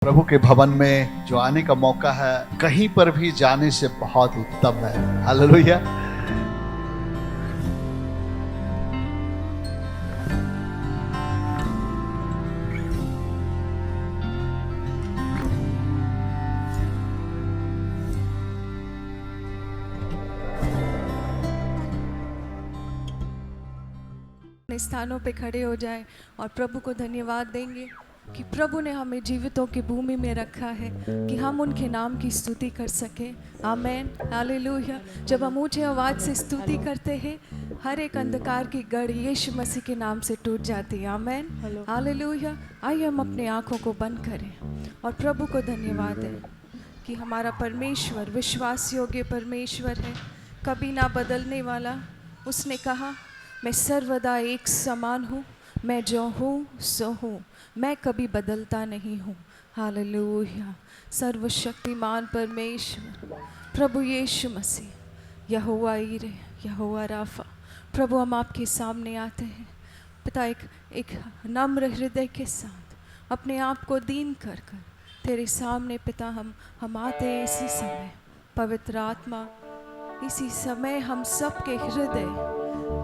प्रभु के भवन में जो आने का मौका है कहीं पर भी जाने से बहुत उत्तम है। हालेलुया। स्थानों पे खड़े हो जाएं और प्रभु को धन्यवाद देंगे कि प्रभु ने हमें जीवितों की भूमि में रखा है कि हम उनके नाम की स्तुति कर सकें। आमेन, हालेलुया। जब हम ऊंचे आवाज़ से स्तुति करते हैं, हर एक अंधकार की गढ़ यीशु मसीह के नाम से टूट जाती है। आमेन, हालेलुया। आइए हम अपनी आंखों को बंद करें और प्रभु को धन्यवाद दें कि हमारा परमेश्वर विश्वास योग्य परमेश्वर है, कभी ना बदलने वाला। उसने कहा, मैं सर्वदा एक समान हूँ, मैं जो हूँ सो हूँ, मैं कभी बदलता नहीं हूँ। हालेलुया। सर्वशक्तिमान परमेश्वर प्रभु यीशु मसीह, यहोवा ईरे, यहोवा राफा, प्रभु हम आपके सामने आते हैं पिता, एक नम्र हृदय के साथ अपने आप को दीन कर कर तेरे सामने पिता हम आते हैं। इसी समय पवित्र आत्मा, इसी समय हम सबके हृदय,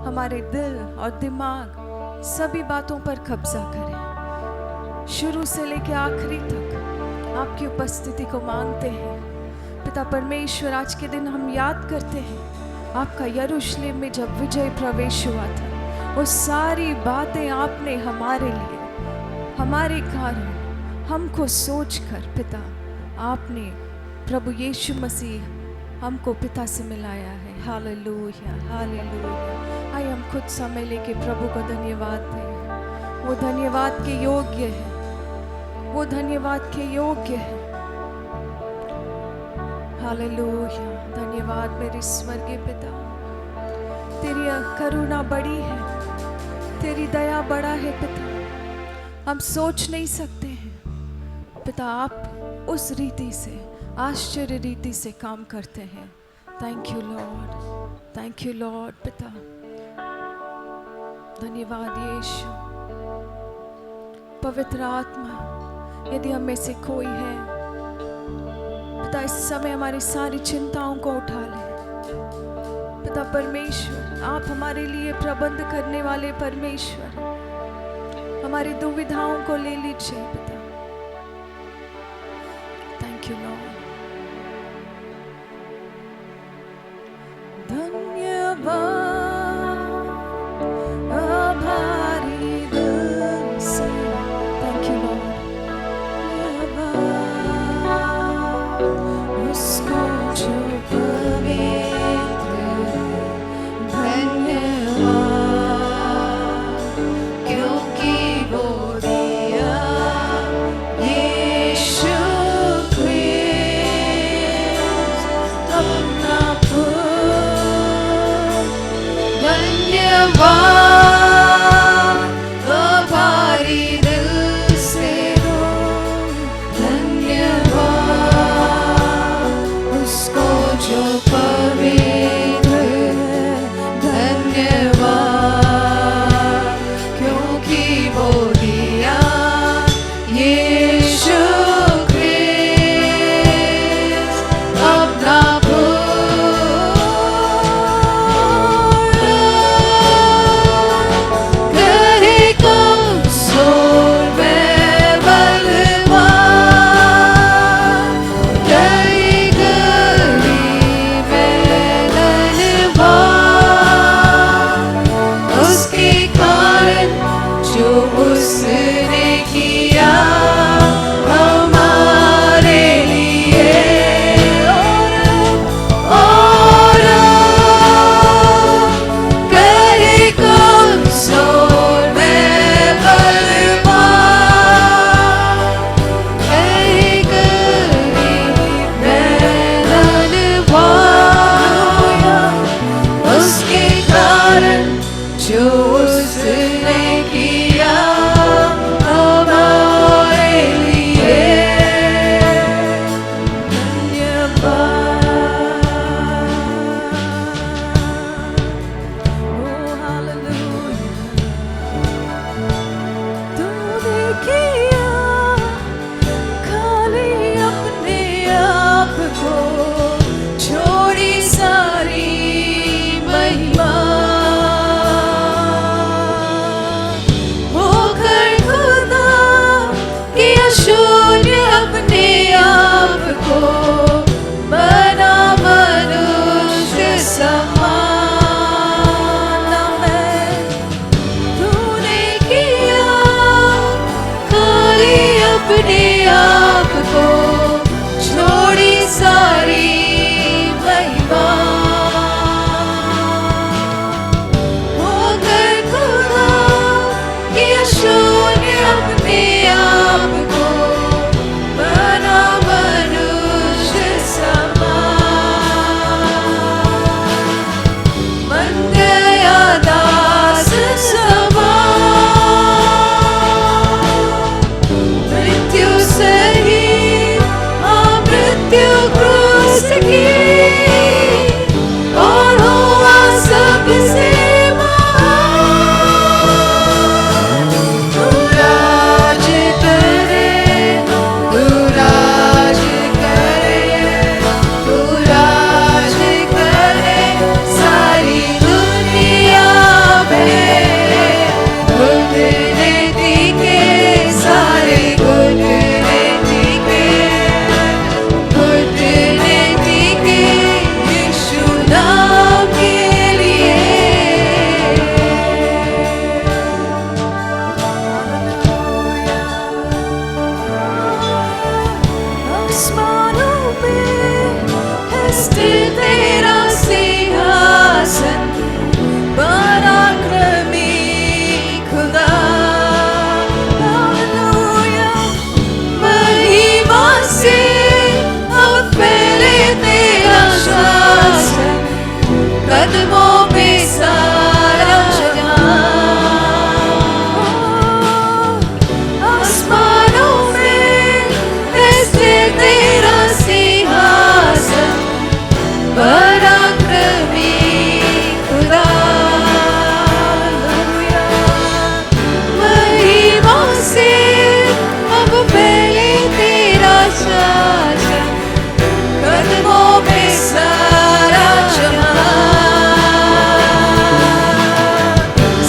हमारे दिल और दिमाग सभी बातों पर कब्जा करें। शुरू से लेकर आखिरी तक आपकी उपस्थिति को मांगते हैं पिता परमेश्वर। आज के दिन हम याद करते हैं आपका यरूशलेम में जब विजय प्रवेश हुआ था, वो सारी बातें आपने हमारे लिए, हमारे कारण, हमको सोचकर पिता आपने प्रभु यीशु मसीह हमको पिता से मिलाया है। Hallelujah, hallelujah. आइए हम कुछ समय लेके प्रभु को धन्यवाद दें। वो धन्यवाद के योग्य है, वो धन्यवाद के योग्य है। हालेलुया। धन्यवाद मेरे स्वर्गीय पिता, तेरी करुणा बड़ी है, तेरी दया बड़ा है पिता। हम सोच नहीं सकते हैं पिता, आप उस रीति से, आश्चर्य रीति से काम करते हैं। Thank you Lord, thank you Lord पिता। धन्यवाद यीशु। पवित्र आत्मा, यदि हम में से कोई है पिता, इस समय हमारी सारी चिंताओं को उठा ले पिता परमेश्वर। आप हमारे लिए प्रबंध करने वाले परमेश्वर, हमारी दुविधाओं को ले लीजिए पिता। Thank you Lord. धन्यवाद आभारी दिल से, थैंक यू लॉर्ड। उसको जो पवित्र, धन्यवाद क्योंकि वो दिया यीशु क्रिस्ट। स्थिर तेरा सिंहासन पराक्रमी खुदा हालेलुया महिमा से अब फैले तेरा शासन कदमों पे सारा जहां आसमानों में है स्थिर तेरा सिंहासन पराक्रमी खुदा हालेलुया महिमा से अब फैले तेरा शासन कदमों में सारा जहां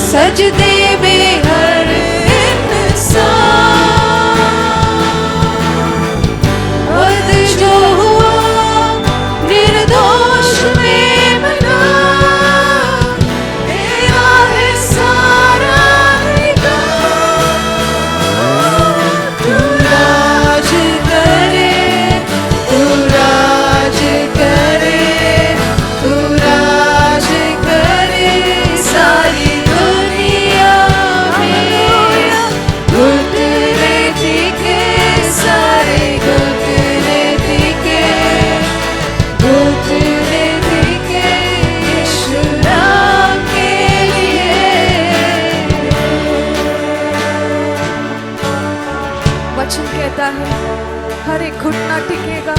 सजदे में हर इंसान वध जो हुआ निर्दोष में बना तेरा है सारा अधिकार तू राज करे तू राज करे तू राज करे सारी दुनिया में घुटने टिके सारे घुटने टिके घुटने टिके यीशु नाम के लिए वचन कहता है हर एक घुटना टिकेगा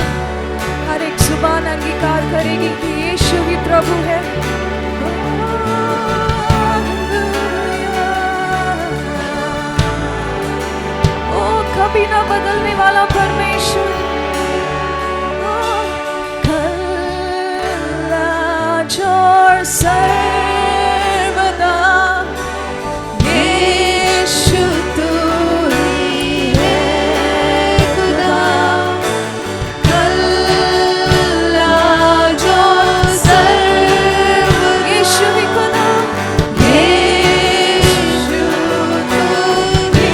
हर एक जुबान अंगीकार करेगी कि यीशु ही प्रभु है ओ कभी ना बदलने वाला परमेश्वर कल आज और सर्वदा यीशु तू ही है खुदा कल आज और सर्व यीशु ही खुदा यीशु तू ही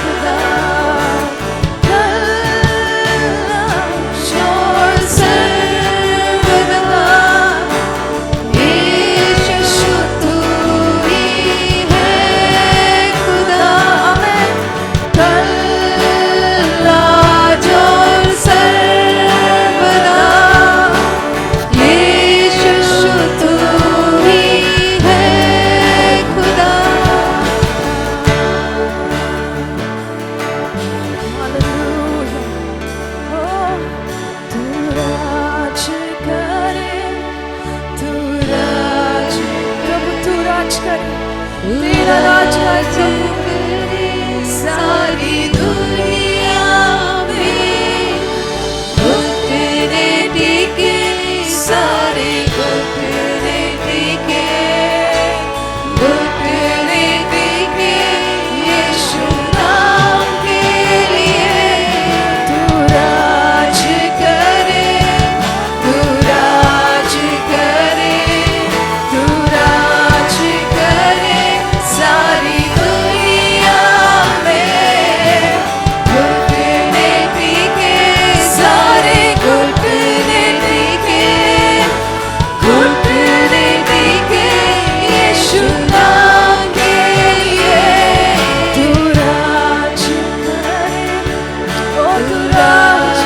खुदा कल आज और सर्वदा यीशु तू ही है खुदा आमीन कल आज और सर्वदा यीशु तू ही है खुदा हालेलुया ओ तू राज करे तू राज प्रभु तू राज करे तेरा राज है प्रभु सारी दुनिया में घुटने टिके सारे घुटने टिके घुटने टिके यीशु नाम के लिए तू राज करे तू राज करे तू राज करे सारी दुनिया में घुटने टिके सारे घुटने टिके घुटने टिके यीशु नाम के लिए तू राज करे ओ तू राज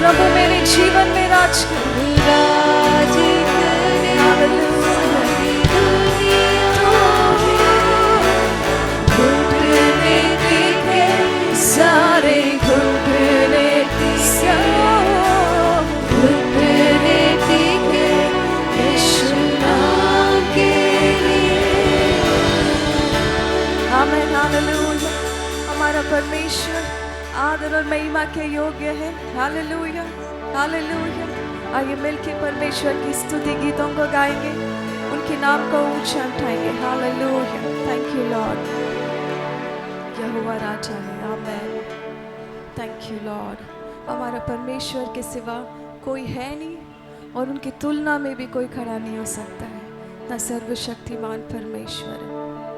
प्रभु मेरे जीवन में राज कर राज करे हालेलुया घुटने टिके सारे घुटने टिके घुटने टिके यीशु नाम के लिए आमीन हालेलुया हमारा परमेश्वर आदर और महिमा के योग्य है हालेलुया हालेलुया आइए मिलके परमेश्वर की स्तुति गीतों को गाएंगे उनके नाम को ऊंचा उठाएंगे हालेलुया थैंक यू लॉर्ड यहोवा राजा है आमीन थैंक यू लॉर्ड हमारा परमेश्वर के सिवा कोई है नहीं और उनकी तुलना में भी कोई खड़ा नहीं हो सकता है ना सर्वशक्तिमान परमेश्वर है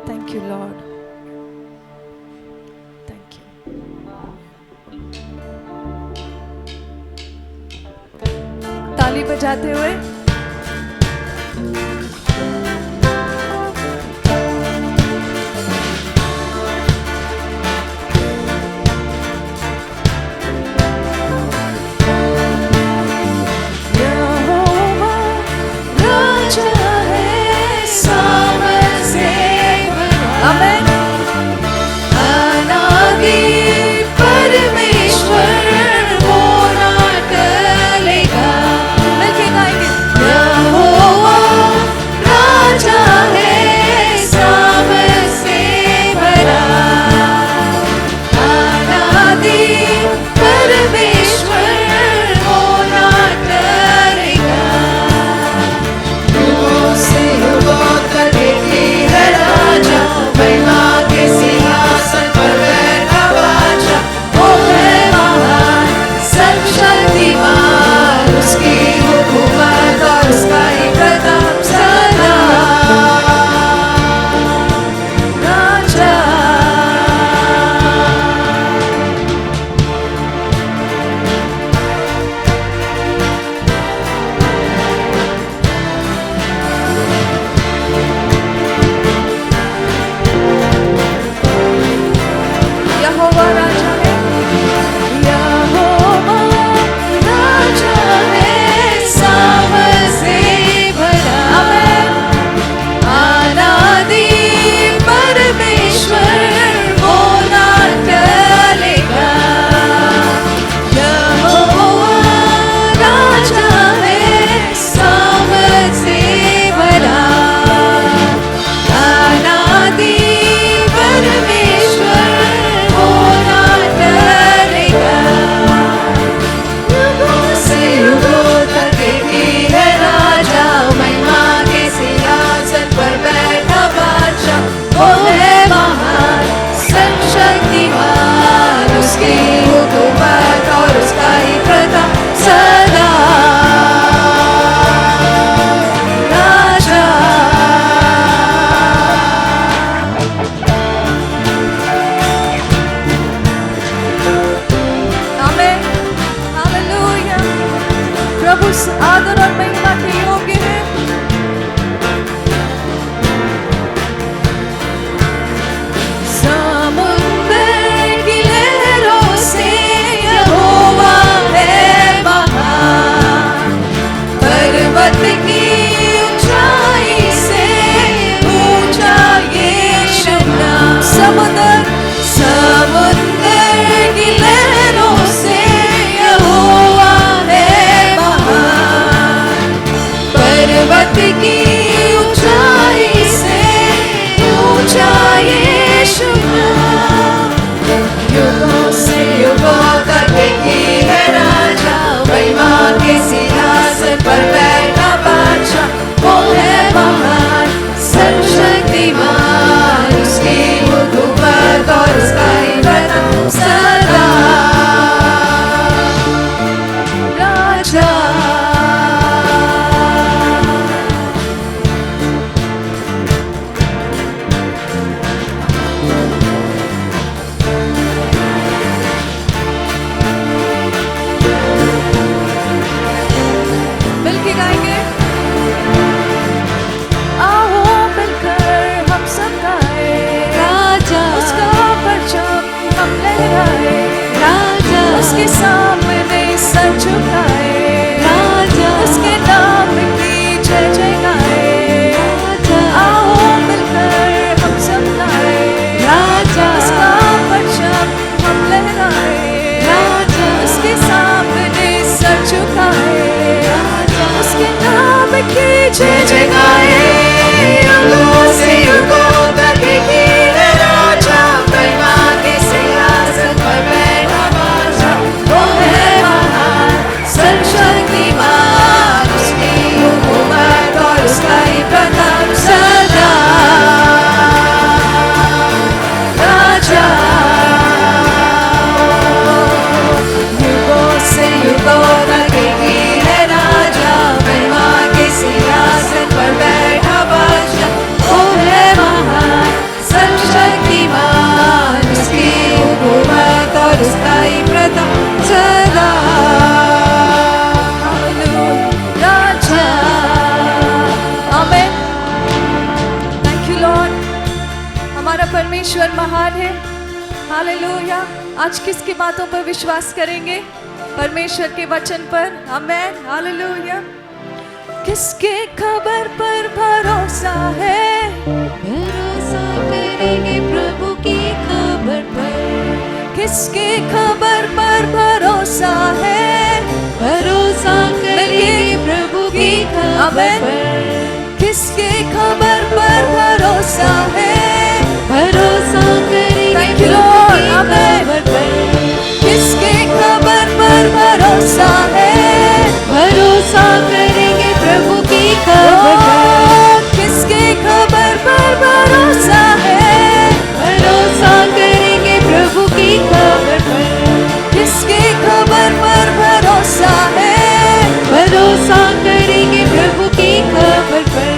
thank you Lord thank you ताली ताली बजाते हुए। यहोवा राजा है, सामर्थ से भरा। आमीन। अनादि परमेश्वर वो ना टलेगा। मिलके गाएंगे। यहोवा राजा है, सामर्थ से भरा। अनादि परमेश्वर वो ना टलेगा। युगों से युगों तक एक ही है राजा, महिमा के सिंहासन पर बैठा बादशाह। वो है महान, सर्वशक्तिमान, उसकी हुकूमत और उसका ही प्रताप सदा। राजा यहोवा राजा है, यहोवा राजा है, सामर्थ से भरा। आमीन। अनादि परमेश्वर वो ना टलेगा। यहोवा राजा है, सामर्थ से भरा। अनादि परमेश्वर वो ना टलेगा। युगों से युगों तक एक ही है राजा, महिमा के सिंहासन पर बैठा बादशाह। वो है महान, सर्वशक्तिमान, उसकी हुकूमत और उसका ही प्रताप सदा। राजा आमीन। हालेलुया। प्रभु आदर और महिमा के योग्य है। समुद्र की लहरों से यहोवा है महान, पर्वत की ऊंचाई से ऊंचा यीशु नाम। समुद्र की लहरों से यहोवा है महान, पर्वत की ऊंचाई से ऊंचा यीशु नाम। युगों से युगों तक एक ही है राजा, महिमा के सिंहासन पर बैठा बादशाह। वो है महान, सर्वशक्तिमान, उसकी हुकूमत और उसका ही प्रताप सदा। राजा मिलके गाएंगे। आओ मिलकर हम सब गाए, राजा उसका परचम हम लहराए। राजा उसके सामने सर झुकाए, राजा उसके नाम की जय जय गाए। आओ मिलकर हम सब गाए, राजा उसका परचम हम लहराए। राजा उसके सामने सर झुकाए, उसके नाम की जय जय गाए। युगों से युगों तक एक ही है राजा, महिमा के सिंहासन पर बैठा बादशाह। वो है महान, सर्वशक्तिमान, उसकी हुकूमत और उसका ही प्रताप सदा। राजा युगों से युगों तक एक ही है राजा, महिमा के सिंहासन पर बैठा परमेश्वर महान है। हालेलुया। आज किसकी बातों पर विश्वास करेंगे? परमेश्वर के वचन पर। आमेन। हालेलुया। किसके खबर पर भरोसा है? भरोसा करेंगे प्रभु की खबर पर। किसके खबर पर भरोसा है? भरोसा करेंगे प्रभु की खबर पर। किसके खबर पर भरोसा है? भरोसा करेंगे Thank you, प्रभु Lord. की Amen. खबर पर। किसके खबर पर भरोसा है? भरोसा करेंगे प्रभु की खबर पर। किसके खबर पर भरोसा है? भरोसा करेंगे प्रभु की खबर पर। किसके खबर पर भरोसा है? भरोसा करेंगे प्रभु की खबर पर।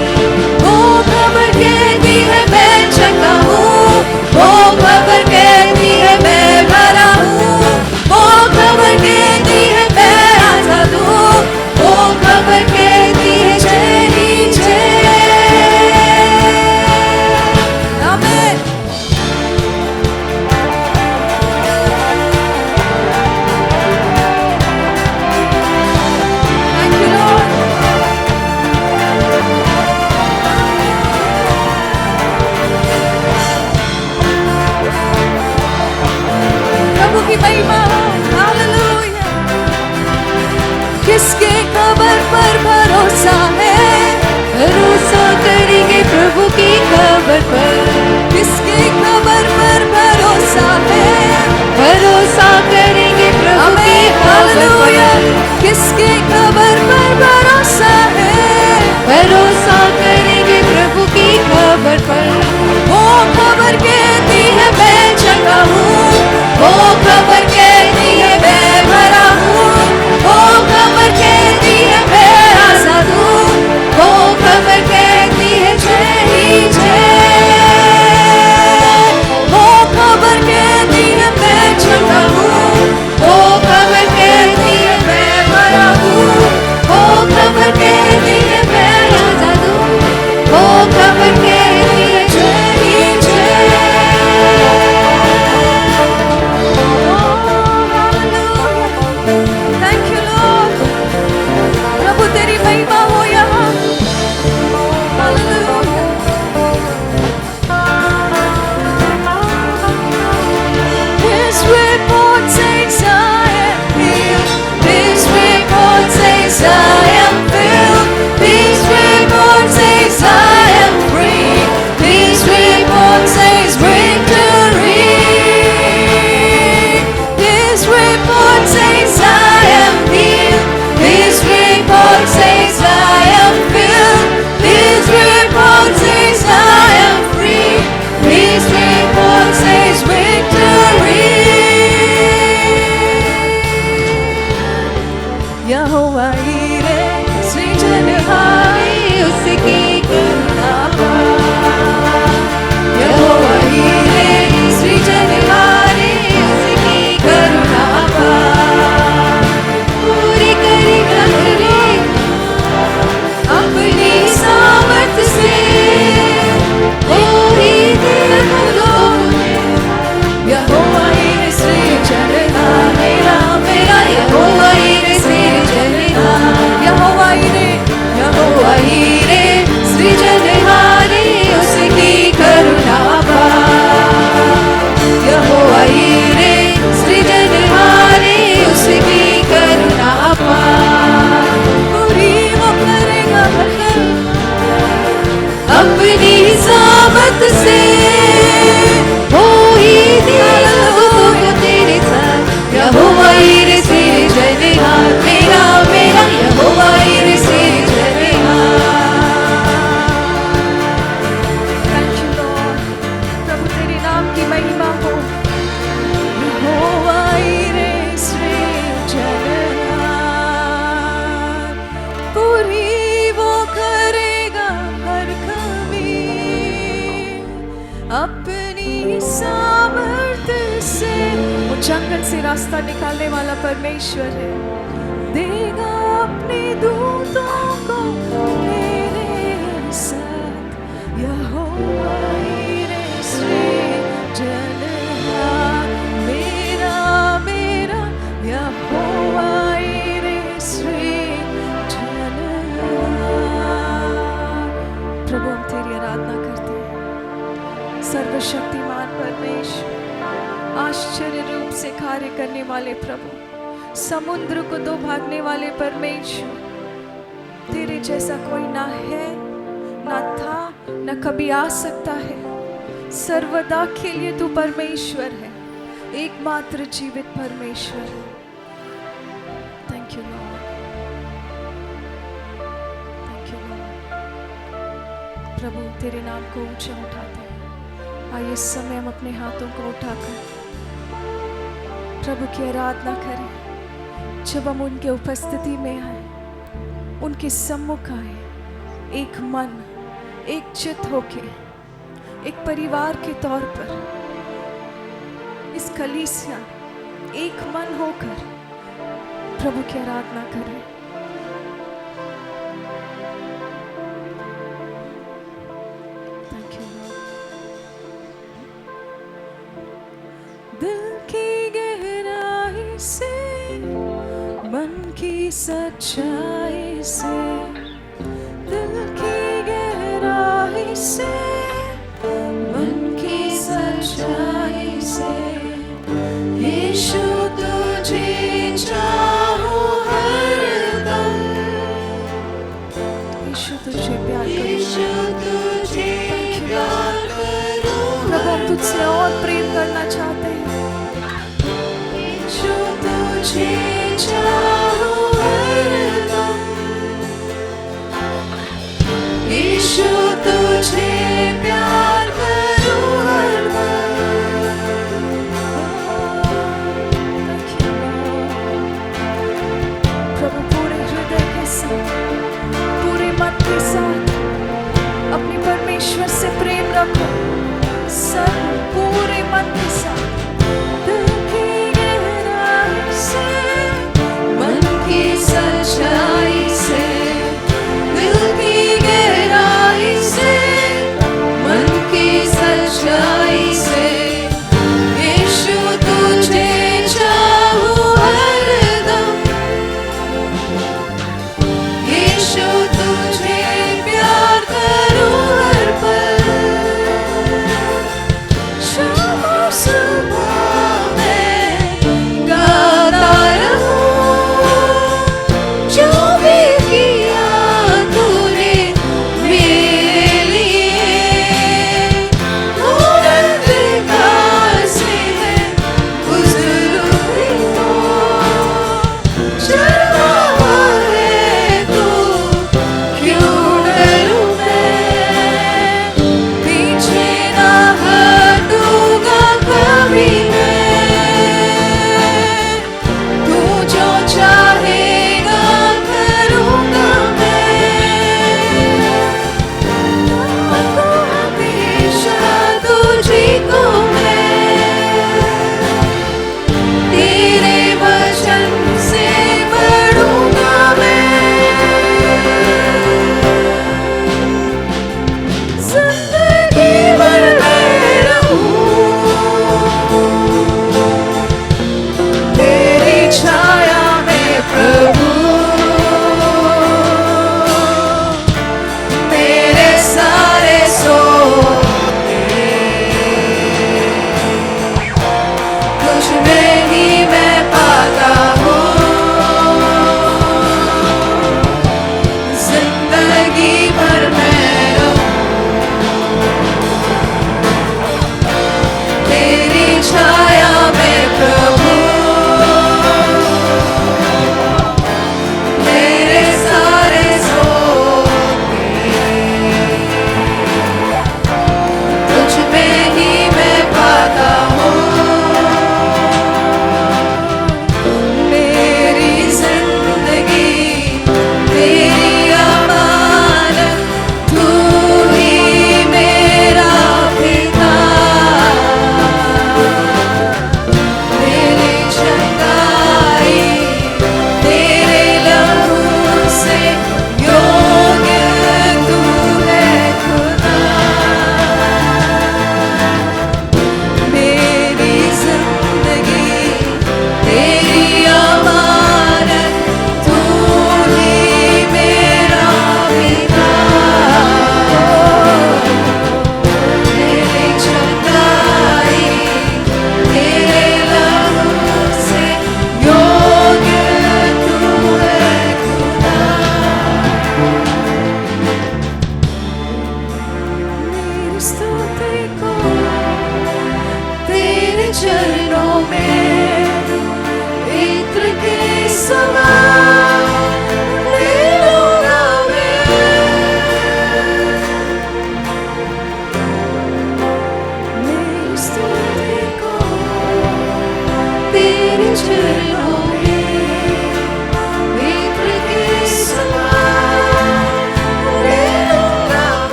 वो खबर कहती है मैं चंगा हूँ, वो खबर कहती है मैं भला हूँ, वो खबर कहती है मैं आजाद हूँ, वो खबर कहती है जय ही जय। आमीन। Thank you, Lord. प्रभु की महिमा हो। हालेलुया। किसके खबर पर भरोसा है? भरोसा करेंगे प्रभु की खबर पर। किसके खबर पर भरोसा है? भरोसा करेंगे प्रभु की आमीन। खबर हालेलुया। पर। किसके खबर पर भरोसा है? भरोसा करेंगे प्रभु की खबर पर। वो खबर कहती है मैं चंगा हूँ, वो खबर कहती है मैं भला हूँ, वो खबर कहती है मैं आजाद हूँ, वो खबर कहती है जय ही जय। वो खबर कहती है मैं चंगा हूँ, वो खबर कहती है मैं भला हूँ, वो खबर कहती है मैं आजाद हूँ, वो खबर कहती है जय ही जय। Thank you, Lord. प्रभु तेरी महिमा हो यहाँ। Hallelujah. His report says I am healed. His report says I am filled. His report says I am free. His report says victory. His report says I am healed. His report says I am filled. His report says I am free. His report says victory. यहोवा ईरे सृजनहारी उसकी करुणा यहोवा ईरे सृजनहारी उसकी करुणा पूरी करेगा अपनी सामर्थ से पूरी देगा यहोवा ईरे सृजनहार मेरा मेरा यहोवा ईरे सृजनहार यहोवा ईरे सृजनहारी उसकी करुणा यहोवा ईरे सृजनहारी उसकी करुणा पूरी वो करेगा अपनी सामर्थ से हो ही देगा तुमको तेरे साथ यहोवा ईरे सृजनहार मेरा मेरा यहोवा ईरे सृजनहार। Thank you, Lord. प्रभु तेरे नाम की महिमा हो। यहोवा ईरे सृजनहार पूरी वो करेगा हर कमी अपनी सामर्थ्य से। वो जंगल से रास्ता निकालने वाला परमेश्वर है। देगा अपने दूतों को मेरे साथ यहोवा ईरे सृजनहार। सर्वशक्तिमान परमेश्वर, आश्चर्य रूप से कार्य करने वाले प्रभु, समुद्र को दो भागने वाले परमेश्वर, तेरे जैसा कोई ना है, ना था, ना कभी आ सकता है। सर्वदा के लिए तू परमेश्वर है, एकमात्र जीवित परमेश्वर। Thank you Lord, thank you Lord. प्रभु तेरे नाम को ऊंचा उठाते हैं। आइए इस समय हम अपने हाथों को उठाकर प्रभु की आराधना करें। जब हम उनके उपस्थिति में आए, उनके सम्मुख आए, एक मन एक चित होके, एक परिवार के तौर पर इस कलीसिया एक मन होकर प्रभु की आराधना करें। Thank you Lord. दिल की गहराई से, मन की सच्चाई से, दिल की गहराई से, मन की सच्चाई से, यीशु तुझे चाहूं हरदम। यीशु तुझे प्यार करूं, यीशु तुझे प्यार करूं। प्रभु हम तुझसे और प्रेम करना चाहते हैं। यीशु तुझे चाहूं हरदम, यीशु तुझे प्यार करूं हरदम। प्रभु पूरे हृदय के साथ, पूरे मन के साथ अपने परमेश्वर से प्रेम रखो, सब पूरे मन के साथ। दिल की गहराई से, मन की सच्चाई से, दिल की गहराई से, मन की सच्चाई से, यीशु तुझे चाहूं हरदम, यीशु तुझे प्यार करूं हर पल।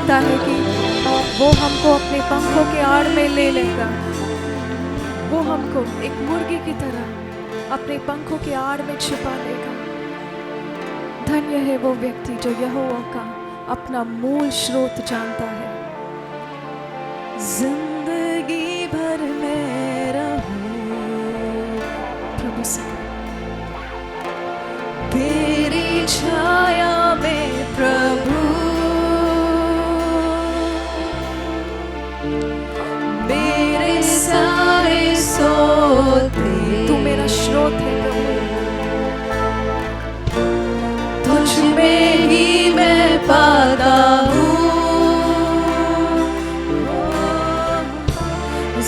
कहता है कि वो हमको अपने पंखों के आड़ में ले लेगा। वो हमको एक मुर्गी की तरह अपने पंखों के आड़ में छिपा लेगा। धन्य है वो व्यक्ति जो यहोवा का अपना मूल स्रोत जानता है। जिंदगी भर मैं रहूं प्रभु से तेरी छाया में प्रभु, मेरे सारे सोते तू मेरा स्रोत है प्रभु, तुझ में ही मैं पाता हूँ।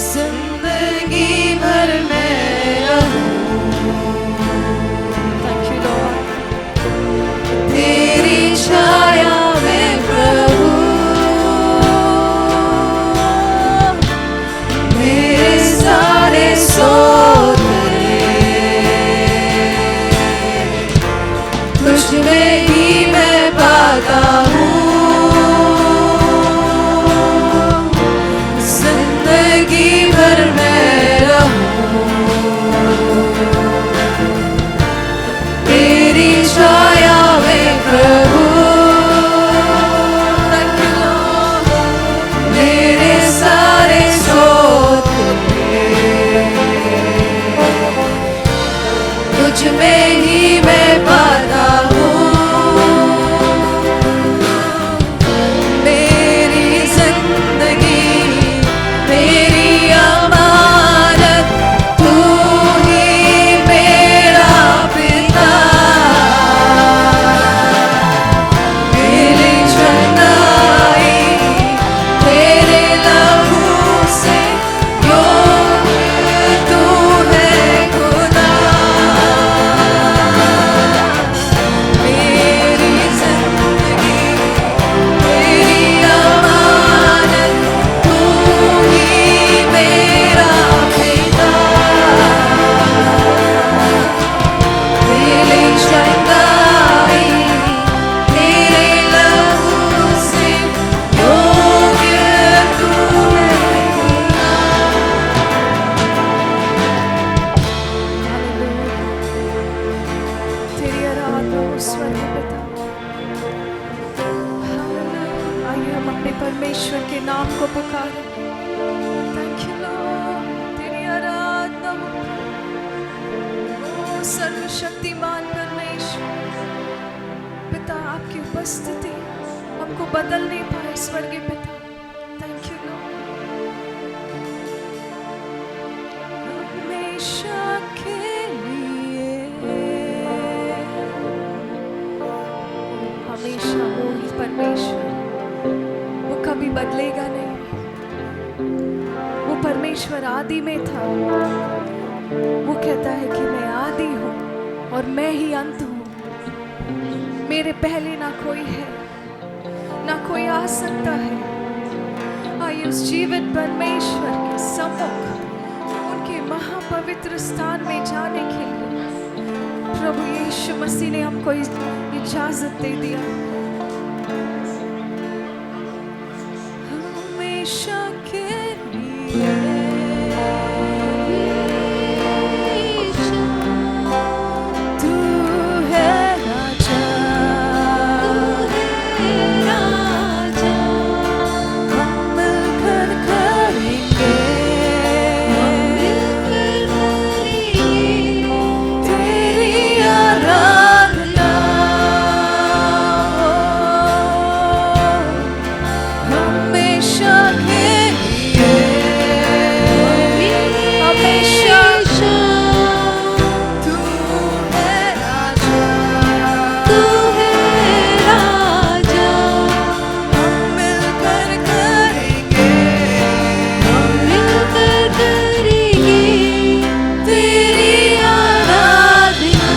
जिंदगी भर मैं रहूं तेरी छाया में प्रभु, मेरे सारे सोते तुझ में ही मैं पाता हूँ। जिंदगी भर मैं रहूं तेरी छाया में प्रभु, मेरे सारे सोते तुझ में ही मैं पाता हूँ। मेरी जिंदगी मेरी अमानत, तू ही मेरा पिता, मेरी चंगाई तेरे लहू से योग्य तू है खुदा। मेरी जिंदगी मेरी अमानत, तू ही मेरा पिता, मेरी चंगाई तेरे लहू से योग्य तू है खुदा। तेरी आराधना हो स्वर्गीय पिता। हालेलुया। आइए हम अपने परमेश्वर के नाम को पुकारें। Thank you Lord. तेरी आराधना हो ओ सर्वशक्तिमान परमेश्वर पिता, आपकी उपस्थिति हमको बदल नहीं पाए स्वर्गीय पिता। Thank you Lord. हमेशा के लिए हमेशा वो ही परमेश्वर, वो कभी बदलेगा नहीं। वो परमेश्वर आदि में था। वो कहता है कि मैं आदि हूँ और मैं ही अंत हूँ। मेरे पहले ना कोई है ना कोई आ सकता है। आइए उस जीवित परमेश्वर के सम्मुख उनके महापवित्र स्थान में जाने के लिए प्रभु यीशु मसीह ने हमको इजाजत दे दिया। हमेशा के लिए तू है राजा, हम मिलकर करेंगे तेरी आराधना। हमेशा के लिए हमेशा तू है राजा, तू है राजा, हम मिलकर करेंगे, हम मिलकर करेंगे तेरी आराधना।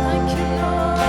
Thank you, Lord.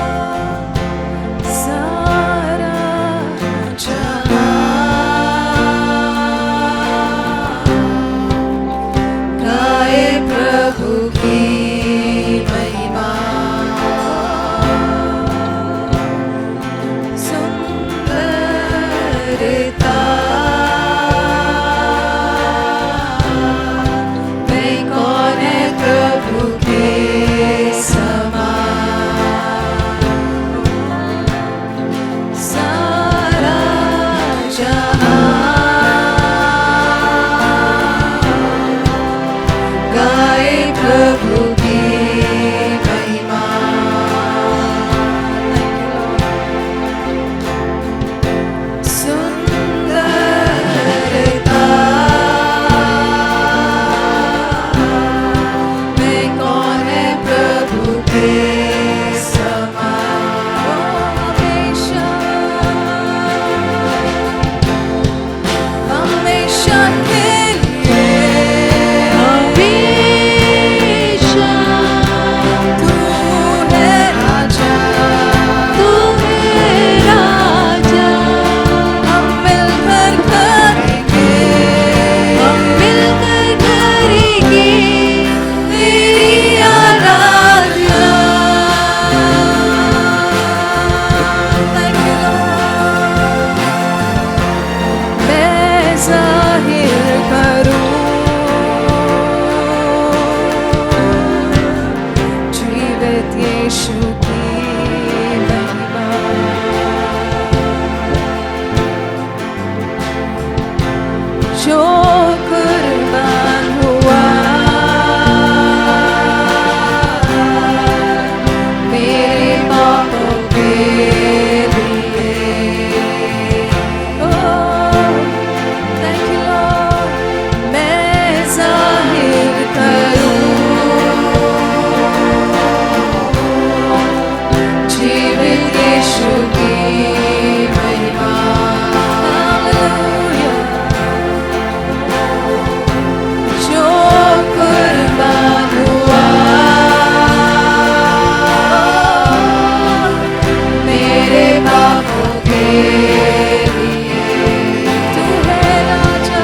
तू है राजा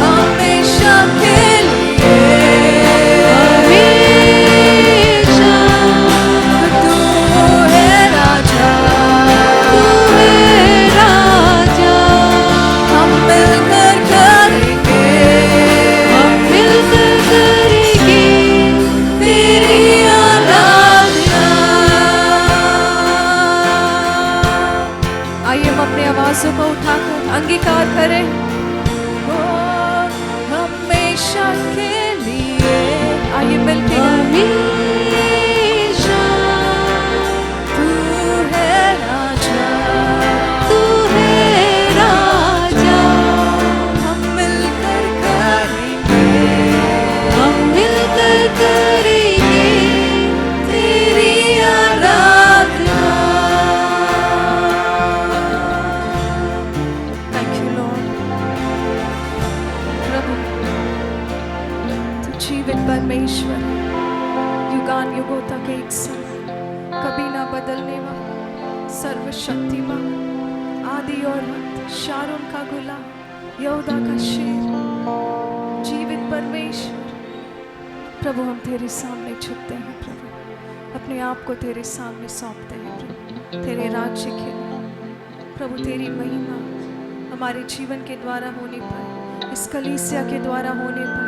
हमेशा के हमेशा तू है राजा तू है राजा हम मिलकर करेंगे हम मिलकर करेंगे तेरी आराधना। आइए हम अपनी आवाजों को उठाकर अंगीकार करें। ओ हमेशा के लिए आइए मिलके हमेशा तू है राजा तू है राजा हम मिलकर करेंगे हम मिलकर करेंगे तेरी आराधना। Thank you, Lord. प्रभु तू जीवित परमेश्वर है, युगान युगों तक एक सा, कभी ना बदलने वाला, सर्वशक्तिमान, आदि और अंत, शारोन का गुलाम, यहूदा का शेर, जीवित परमेश्वर। प्रभु हम तेरे सामने झुकते हैं प्रभु, अपने आप को तेरे सामने सौंपते हैं प्रभु, तेरे राज्य के लिए। प्रभु तेरी महिमा हमारे जीवन के द्वारा होने पर, इस कलीसिया के द्वारा होने पर,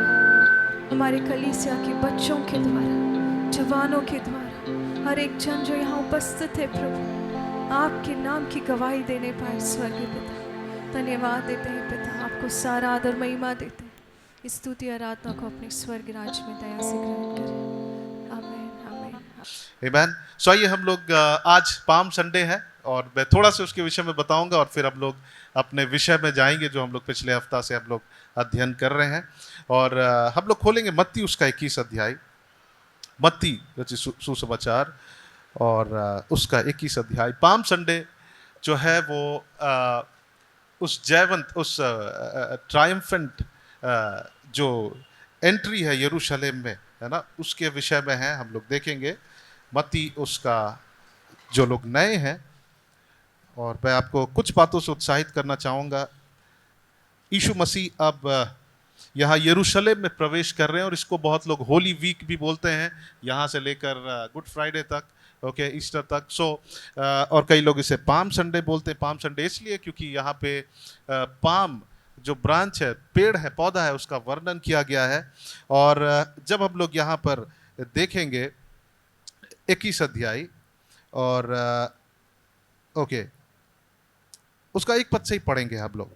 हमारे कलीसिया के बच्चों के द्वारा, जवानों के द्वारा, हर एक जन जो यहाँ उपस्थित है प्रभु, आपके नाम की गवाही देने पाए स्वर्गीय पिता। धन्यवाद देते हैं पिता, आपको सारा आदर महिमा देते हैं। इस स्तुति आराधना को अपने स्वर्ग राज्य में दया से ग्रहण करें। आमीन आमीन। आमेन। सो आइए हम लोग आज पाम संडे है और मैं थोड़ा सा उसके विषय में बताऊंगा और फिर हम लोग अपने विषय में जाएंगे जो हम लोग पिछले हफ्ता से हम लोग अध्ययन कर रहे हैं। और हम लोग खोलेंगे मत्ती उसका 21 अध्याय, मत्ती सुसमाचार और उसका 21 अध्याय। पाम संडे जो है वो उस जयवंत, उस ट्रायम्फेंट जो एंट्री है यरूशलेम में, है ना, उसके विषय में है। हम लोग देखेंगे मत्ती उसका, जो लोग नए हैं, और मैं आपको कुछ बातों से उत्साहित करना चाहूँगा। यीशु मसीह अब यहाँ यरूशलेम में प्रवेश कर रहे हैं और इसको बहुत लोग होली वीक भी बोलते हैं, यहाँ से लेकर गुड फ्राइडे तक, ओके, ईस्टर तक। और कई लोग इसे पाम संडे बोलते हैं। पाम संडे इसलिए क्योंकि यहाँ पे पाम जो ब्रांच है, पेड़ है, पौधा है, उसका वर्णन किया गया है। और जब हम लोग यहाँ पर देखेंगे 21 अध्याय और ओके, उसका एक पद से ही पढ़ेंगे हम लोग।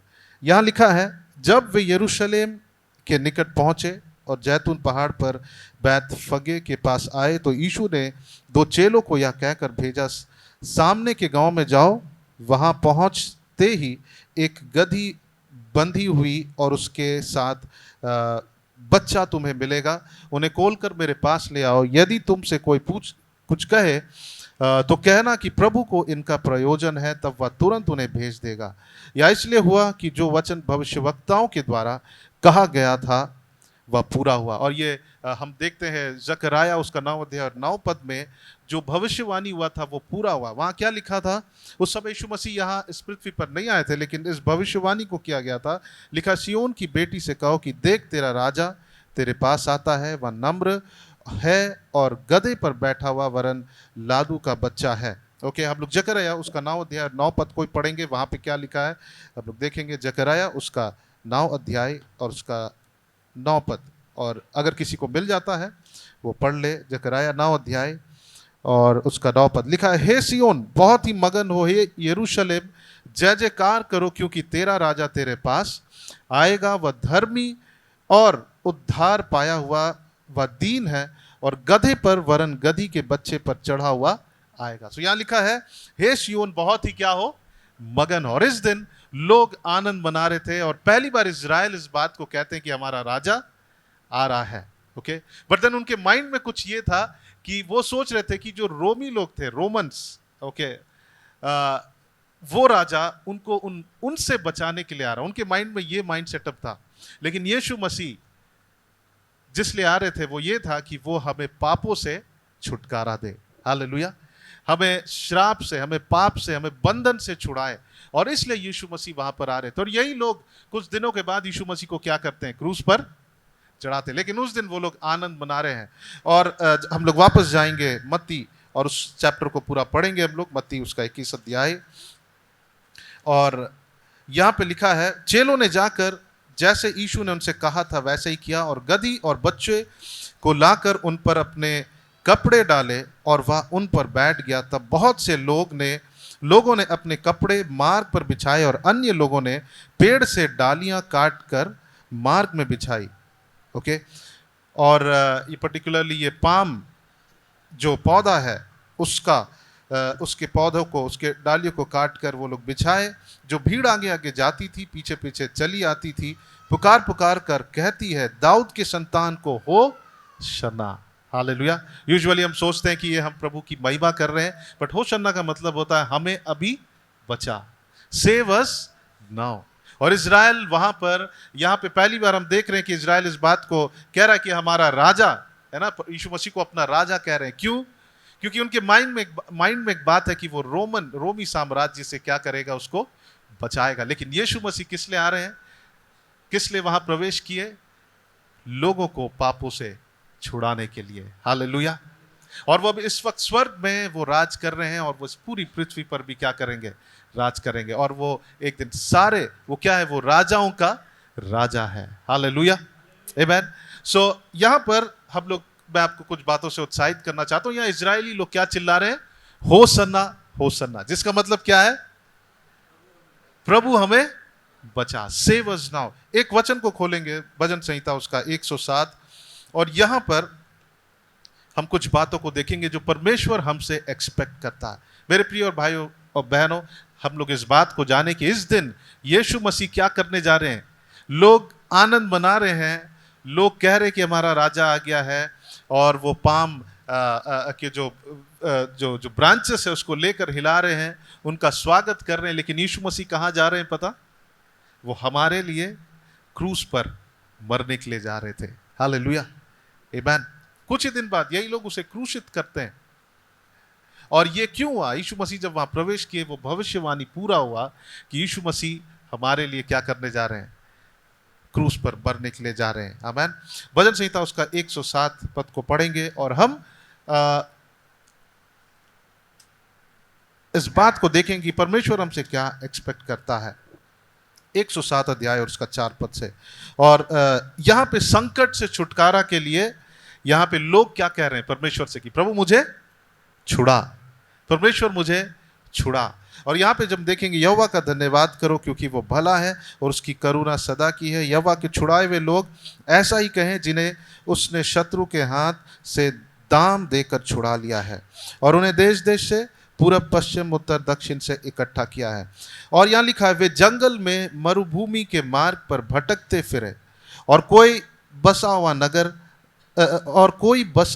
यहाँ लिखा है, जब वे यरूशलेम के निकट पहुंचे और जैतून पहाड़ पर बैतफगे के पास आए तो यीशु ने 2 चेलों को यह कहकर भेजा, सामने के गांव में जाओ, वहां पहुंचते ही एक गधी बंधी हुई और उसके साथ बच्चा तुम्हें मिलेगा, उन्हें खोलकर मेरे पास ले आओ। यदि तुमसे कोई कुछ कहे तो कहना कि प्रभु को इनका प्रयोजन है, तब वह तुरंत उन्हें भेज देगा। या इसलिए हुआ कि जो वचन भविष्यवक्ताओं के द्वारा कहा गया था वह पूरा हुआ। और ये हम देखते हैं जकराया उसका 9 अध्याय और 9 पद में जो भविष्यवाणी हुआ था वो पूरा हुआ। वहाँ क्या लिखा था? उस समय यीशु मसीह यहाँ इस पृथ्वी पर नहीं आए थे, लेकिन इस भविष्यवाणी को किया गया था। लिखा, सिय्योन की बेटी से कहो कि देख तेरा राजा तेरे पास आता है, वह नम्र है और गधे पर बैठा हुआ, वरन लादू का बच्चा है। ओके, हम लोग जकराया उसका 9 अध्याय 9 पद कोई पढ़ेंगे, वहाँ पे क्या लिखा है हम लोग देखेंगे। जकराया उसका 9 अध्याय और उसका 9 पद, और अगर किसी को मिल जाता है वो पढ़ ले। जकराया 9 अध्याय और उसका 9 पद लिखा है, हे सिय्योन बहुत ही मगन हो, हे यरूशलेम जय जयकार करो, क्योंकि तेरा राजा तेरे पास आएगा, वह धर्मी और उद्धार पाया हुआ, वह दीन है और गधे पर वरन गधी के बच्चे पर चढ़ा हुआ आएगा। तो यहाँ लिखा है, हे सिय्योन बहुत ही क्या हो, मगन हो। और इस दिन लोग आनंद मना रहे थे और पहली बार इजराइल इस बात को कहते हैं कि हमारा राजा आ रहा है। ओके, बट देन उनके माइंड में कुछ ये था कि वो सोच रहे थे कि जो रोमी लोग थे, रोमन्स, ओके, वो राजा उनको उनसे बचाने के लिए आ रहा। उनके माइंड में ये माइंड सेटअप था। लेकिन यीशु मसीह जिस लिए आ रहे थे वो ये था कि वो हमें पापों से छुटकारा दे। हालेलुया। हमें श्राप से, हमें पाप से, हमें बंधन से छुड़ाए। और इसलिए यीशु मसीह वहां पर आ रहे थे। और यही लोग कुछ दिनों के बाद यीशु मसीह को क्या करते हैं? क्रूस पर चढ़ाते। लेकिन उस दिन वो लोग आनंद मना रहे हैं। और हम लोग वापस जाएंगे मत्ती और उस चैप्टर को पूरा पढ़ेंगे हम लोग, मत्ती उसका 21 अध्याय। और यहाँ पे लिखा है, चेलों ने जाकर जैसे यीशु ने उनसे कहा था वैसे ही किया, और गधी और बच्चे को लाकर उन पर अपने कपड़े डाले और वह उन पर बैठ गया। तब बहुत से लोगों ने अपने कपड़े मार्ग पर बिछाए, और अन्य लोगों ने पेड़ से डालियां काट कर मार्ग में बिछाई। ओके। और ये पर्टिकुलरली ये पाम जो पौधा है उसके पौधों को, उसके डालियों को काट कर वो लोग बिछाए। जो भीड़ आगे आगे जाती थी, पीछे पीछे चली आती थी, पुकार पुकार कर कहती है, दाऊद के संतान को हो शन्ना। हालेलुया। यूजुअली हम सोचते हैं कि ये हम प्रभु की महिमा कर रहे हैं, बट हो शन्ना का मतलब होता है हमें अभी बचा, सेव अस नाउ। और इजराइल वहां पर, यहाँ पे पहली बार हम देख रहे हैं कि इजराइल इस बात को कह रहा है कि हमारा राजा है ना, यीशु मसीह को अपना राजा कह रहे हैं। क्यों? क्योंकि उनके माइंड में एक बात है कि वो रोमी साम्राज्य से क्या करेगा? उसको बचाएगा। लेकिन यीशु मसीह किस लिए आ रहे हैं? किस लिए वहां प्रवेश किए? लोगों को पापों से छुड़ाने के लिए। हालेलुया। और वो अब इस वक्त स्वर्ग में वो राज कर रहे हैं, और वो इस पूरी पृथ्वी पर भी क्या करेंगे? राज करेंगे। और वो एक दिन सारे, वो क्या है? वो राजाओं का राजा है। हालेलुया, आमीन। सो यहां पर हम लोग, मैं आपको कुछ बातों से उत्साहित करना चाहता हूं। यहाँ इजरायली लोग क्या चिल्ला रहे हैं? होसन्ना, होसन्ना, जिसका मतलब क्या है? प्रभु हमें बचा, सेव अस नाउ। एक वचन को खोलेंगे, भजन संहिता उसका 107, और यहां पर हम कुछ बातों को देखेंगे जो परमेश्वर हमसे एक्सपेक्ट करता है। मेरे प्रिय और भाइयों और बहनों, हम लोग इस बात को जाने कि इस दिन यीशु मसीह क्या करने जा रहे हैं। लोग आनंद मना रहे हैं, लोग कह रहे हैं कि हमारा राजा आ गया है, और वो पाम के जो ब्रांचेस है उसको लेकर हिला रहे हैं, उनका स्वागत कर रहे हैं। लेकिन यीशु मसीह कहाँ जा रहे हैं पता? वो हमारे लिए क्रूस पर मरने के लिए जा रहे थे। हालेलुया, आमीन। कुछ ही दिन बाद यही लोग उसे क्रूसित करते हैं। और ये क्यों हुआ? यीशु मसीह जब वहां प्रवेश किए, वो भविष्यवाणी पूरा हुआ कि यीशु मसीह हमारे लिए क्या करने जा रहे हैं? क्रूस पर मरने के लिए जा रहे हैं। आमीन। भजन संहिता उसका 107 पद को पढ़ेंगे, और हम इस बात को देखेंगे कि परमेश्वर हमसे क्या एक्सपेक्ट करता है। 107 अध्याय और उसका 4 पद से। और यहां पे संकट से छुटकारा के लिए यहां पे लोग क्या कह रहे हैं परमेश्वर से? कि प्रभु मुझे छुड़ा, परमेश्वर मुझे छुड़ा। और यहाँ पे जब देखेंगे, यहोवा का धन्यवाद करो क्योंकि वो भला है और उसकी करुणा सदा की है। यहोवा के छुड़ाए हुए लोग ऐसा ही कहें जिन्हें उसने शत्रु के हाथ से दाम देकर छुड़ा लिया है, और उन्हें देश देश से, पूरब पश्चिम उत्तर दक्षिण से इकट्ठा किया है। और यहाँ लिखा है, वे जंगल में मरुभूमि के मार्ग पर भटकते फिरे, और कोई बसा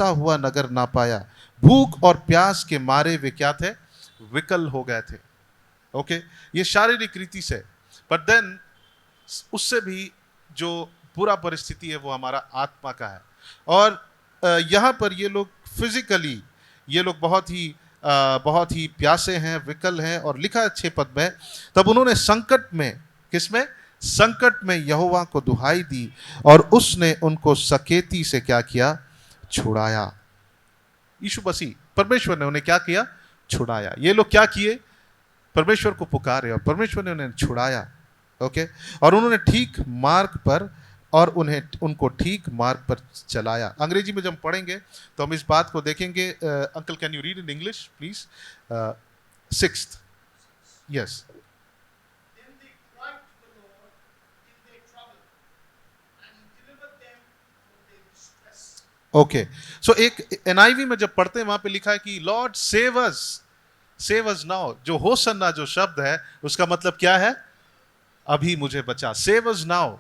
हुआ नगर ना पाया। भूख और प्यास के मारे वे क्या थे? विकल हो गए थे। ओके, ये शारीरिक रीति से, बट देन उससे भी जो बुरा परिस्थिति है वो हमारा आत्मा का है। और यहाँ पर ये लोग फिजिकली, ये लोग बहुत ही प्यासे हैं, विकल हैं। और लिखा है 6 पद में, तब उन्होंने संकट में, किसमें? संकट में यहोवा को दुहाई दी, और उसने उनको सकेती से क्या किया? छुड़ाया। यीशु मसीह, परमेश्वर ने उन्हें क्या किया? छुड़ाया। ये लोग क्या किए? परमेश्वर को पुकारे, और परमेश्वर ने उन्हें छुड़ाया। ओके, और उन्होंने ठीक मार्ग पर, और उनको ठीक मार्ग पर चलाया। अंग्रेजी में जब हम पढ़ेंगे तो हम इस बात को देखेंगे। Uncle, can you read in English please? 6th, yes. Okay, so एक NIV में जब पढ़ते हैं वहां पे लिखा है कि लॉर्ड सेव अस नाउ। जो होसन्ना जो शब्द है उसका मतलब क्या है? अभी मुझे बचा, सेव अस नाउ।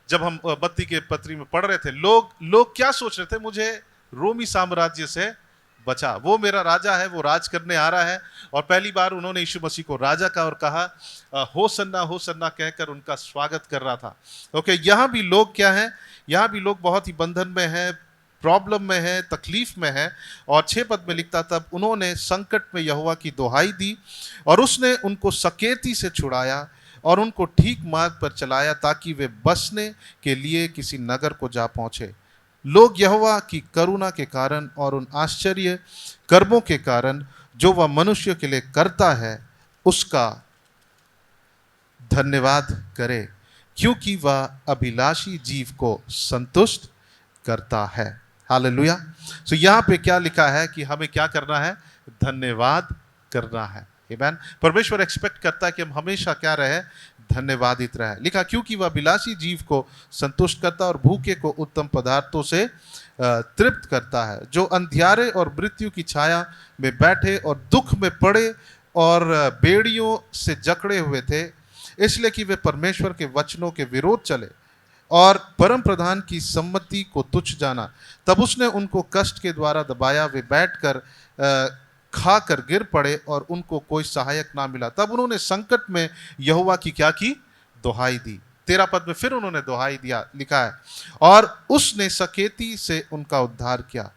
जब हम बत्ती के पत्री में पढ़ रहे थे, लोग क्या सोच रहे थे? मुझे रोमी साम्राज्य से बचा, वो मेरा राजा है, वो राज करने आ रहा है। और पहली बार उन्होंने यीशु मसीह को राजा का और कहा होसन्ना होसन्ना कहकर उनका स्वागत कर रहा था। ओके, यहाँ भी लोग क्या हैं? यहाँ भी लोग बहुत ही बंधन में हैं, प्रॉब्लम में है, तकलीफ में है। और 6 पद में लिखता, तब उन्होंने संकट में यहोवा की दुहाई दी और उसने उनको सकेती से छुड़ाया और उनको ठीक मार्ग पर चलाया ताकि वे बसने के लिए किसी नगर को जा पहुंचे। लोग यहोवा की करुणा के कारण और उन आश्चर्य कर्मों के कारण जो वह मनुष्य के लिए करता है उसका धन्यवाद करे, क्योंकि वह अभिलाषी जीव को संतुष्ट करता है। हालेलुया। सो यहाँ पे क्या लिखा है कि हमें क्या करना है? धन्यवाद करना है। आमीन। परमेश्वर एक्सपेक्ट करता है कि हम हमेशा क्या रहे? धन्यवादित रहे। लिखा, क्योंकि वह अभिलाषी जीव को संतुष्ट करता और भूखे को उत्तम पदार्थों से तृप्त करता है, जो अंधियारे और मृत्यु की छाया में बैठे और दुख में पड़े और बेड़ियों से जकड़े हुए थे, इसलिए कि वे परमेश्वर के वचनों के विरोध चले और परम प्रधान की सम्मति को तुच्छ जाना। तब उसने उनको कष्ट के द्वारा दबाया, वे बैठकर खाकर गिर पड़े और उनको कोई सहायक ना मिला। तब उन्होंने संकट में यहोवा की क्या की? दुहाई दी। 13 पद में फिर उन्होंने दुहाई दिया, लिखा है, और उसने सकेती से उनका उद्धार किया।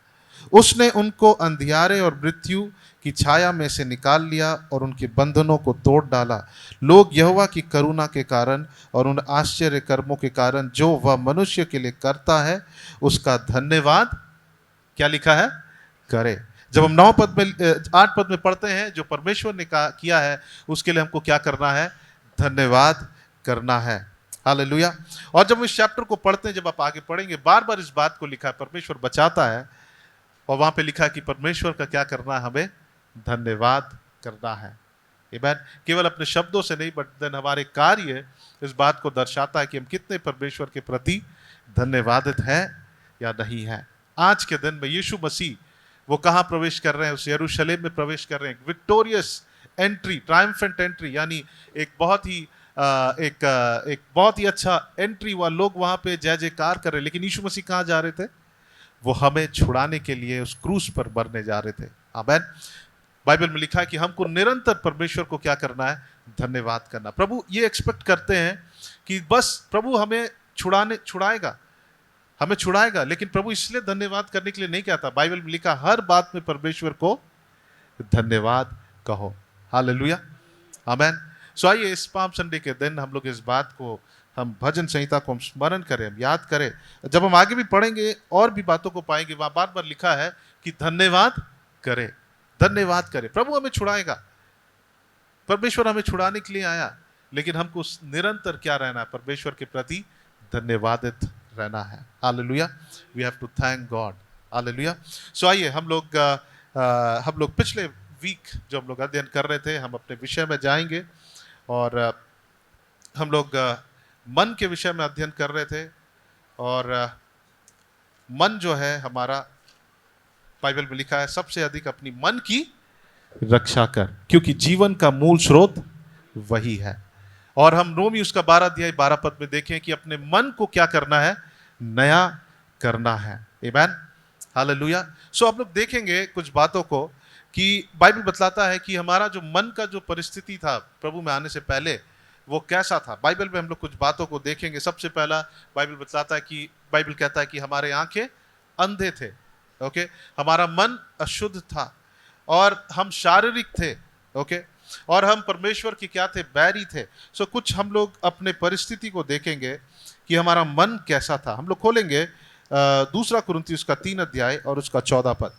उसने उनको अंधियारे और मृत्यु की छाया में से निकाल लिया और उनके बंधनों को तोड़ डाला। लोग यहोवा की करुणा के कारण और उन आश्चर्य कर्मों के कारण जो वह मनुष्य के लिए करता है उसका धन्यवाद, क्या लिखा है? करे। जब हम 9 पद में 8 पद में पढ़ते हैं, जो परमेश्वर ने किया है उसके लिए हमको क्या करना है? धन्यवाद करना है। हालेलुया। और जब हम इस चैप्टर को पढ़ते हैं, जब आप आगे पढ़ेंगे, बार बार इस बात को लिखा है, परमेश्वर बचाता है और वहां पे लिखा है कि परमेश्वर का क्या करना है? हमें धन्यवाद करना है। आमीन। केवल अपने शब्दों से नहीं, बट देन हमारे कार्य इस बात को दर्शाता है कि हम कितने परमेश्वर के प्रति धन्यवादित हैं या नहीं है। आज के दिन में यीशु मसीह वो कहाँ प्रवेश कर रहे हैं? उस यरूशलेम में प्रवेश कर रहे हैं। विक्टोरियस एंट्री, ट्रायम्फेंट एंट्री, यानी एक बहुत ही अच्छा एंट्री हुआ। लोग वहां पे जय जयकार कर रहे, लेकिन यीशु मसीह कहाँ जा रहे थे? वो हमें छुड़ाने के लिए उस क्रूस पर मरने जा रहे थे। आमीन। बाइबल में लिखा है कि हमको निरंतर परमेश्वर को क्या करना है? धन्यवाद करना। प्रभु ये एक्सपेक्ट करते हैं कि बस प्रभु हमें छुड़ाएगा, हमें छुड़ाएगा, लेकिन प्रभु इसलिए धन्यवाद करने के लिए नहीं कहता। बाइबल में लिखा, हर बात में परमेश्वर को धन्यवाद कहो। हालेलुया। आमीन। सो आइए इस पाम संडे के दिन हम लोग इस बात को, हम भजन संहिता को हम स्मरण करें, हम याद करें। जब हम आगे भी पढ़ेंगे और भी बातों को पाएंगे, वहां बार बार लिखा है कि धन्यवाद करें, धन्यवाद करें। प्रभु हमें छुड़ाएगा, परमेश्वर हमें छुड़ाने के लिए आया, लेकिन हमको निरंतर क्या रहना है? परमेश्वर के प्रति धन्यवादित रहना है। Hallelujah. We have to thank God. Hallelujah. So आइए हम लोग पिछले वीक जो हम लोग अध्ययन कर रहे थे, हम अपने विषय में जाएंगे और हम लोग मन के विषय में अध्ययन कर रहे थे। और मन जो है हमारा, बाइबल में लिखा है, सबसे अधिक अपनी मन की रक्षा कर, क्योंकि जीवन का मूल स्रोत वही है। और हम रोमी उसका 12 अध्याय 12 पद में देखें कि अपने मन को क्या करना है? नया करना है। आमीन। हालेलुया। सो आप लोग देखेंगे कुछ बातों को कि बाइबल बतलाता है कि हमारा जो मन का जो परिस्थिति था प्रभु में आने से पहले, वो कैसा था। बाइबल में हम लोग कुछ बातों को देखेंगे। सबसे पहला बाइबल बतलाता है कि, बाइबल कहता है कि हमारे आंखें अंधे थे। ओके, हमारा मन अशुद्ध था और हम शारीरिक थे। ओके, और हम परमेश्वर की क्या थे? बैरी थे। सो कुछ हम लोग अपने परिस्थिति को देखेंगे कि हमारा मन कैसा था। हम लोग खोलेंगे 2 कुरिन्थियों उसका 3 अध्याय और उसका 14 पद।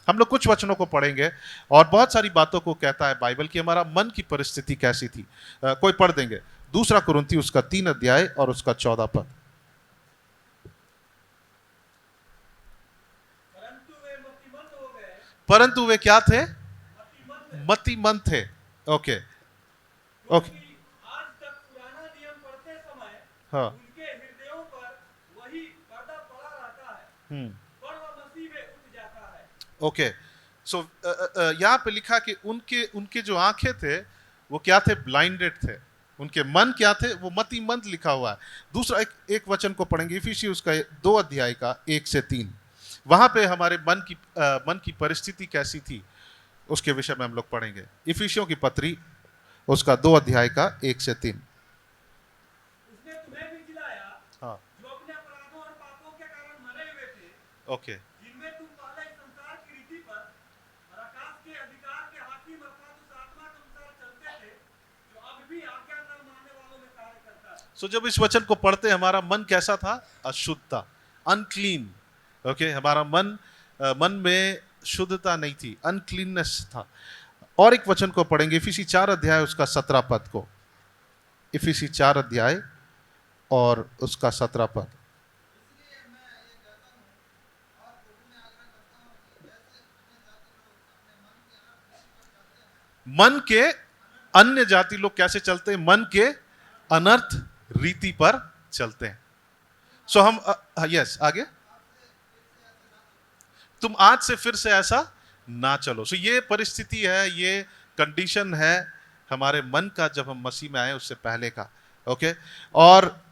हम लोग कुछ वचनों को पढ़ेंगे और बहुत सारी बातों को कहता है बाइबल कि हमारा मन की परिस्थिति कैसी थी। कोई पढ़ देंगे 2 कुरिन्थियों उसका 3 अध्याय और उसका 14 पद। परंतु वे क्या थे? मतिमंद थे। Okay okay. आज तक पुराना नियम पढ़ते समय हाँ, उनके हृदयों पर वही पर्दा पड़ा रहता है, पर वह मसीह में उठ जाता है। ओके। सो यहाँ पे लिखा कि उनके जो आंखें थे वो क्या थे? ब्लाइंडेड थे। उनके मन क्या थे? वो मतिमंद लिखा हुआ है। दूसरा एक वचन को पढ़ेंगे, इफिसियों उसका 2 अध्याय का 1 से 3। वहां पे हमारे मन की परिस्थिति कैसी थी उसके विषय में हम लोग पढ़ेंगे। इफिसियों की पत्री उसका 2 अध्याय का 1 से 3। उसने तुम्हें भी जिलाया, हाँ, जो अपने अपराधों और पापों के कारण मरे हुए थे, ओके। सो जब इस वचन को पढ़ते हमारा मन कैसा था? अशुद्ध था, अनक्लीन। ओके, हमारा मन में शुद्धता नहीं थी, अनक्लीननेस था। और एक वचन को पढ़ेंगे, इफिसी 4 अध्याय उसका 17 पद को। इफिसी 4 अध्याय और उसका 17 पद। मन के अन्य जाति लोग कैसे चलते हैं? मन के अनर्थ रीति पर चलते हैं। सो हम यस आगे, तुम आज से फिर से ऐसा ना चलो। सो ये परिस्थिति है, ये कंडीशन है हमारे मन का जब हम मसीह में आए उससे पहले का। ओके, और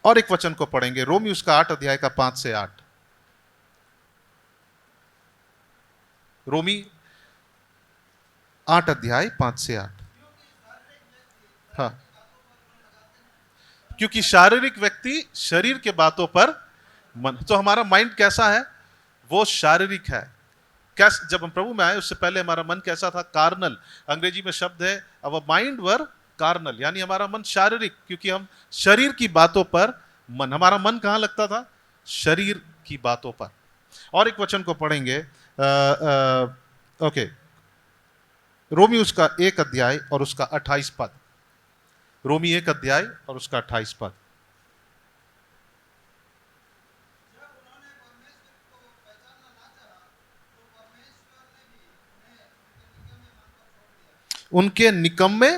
एक वचन को पढ़ेंगे, रोमी उसका 8 अध्याय का 5 से 8। रोमी 8 अध्याय 5 से 8। हाँ, क्योंकि शारीरिक व्यक्ति शरीर के बातों पर मन, तो हमारा माइंड कैसा है? वो शारीरिक है। कैसे? जब हम प्रभु में आए उससे पहले हमारा मन कैसा था? कार्नल। अंग्रेजी में शब्द है अवर माइंड वर कार्नल, यानी हमारा मन शारीरिक, क्योंकि हम शरीर की बातों पर मन, हमारा मन कहां लगता था? शरीर की बातों पर। और एक वचन को पढ़ेंगे, ओके, रोमी उसका 1 अध्याय और उसका 28 पद। रोमी 1 अध्याय और उसका 28 पद। उनके निकम्मे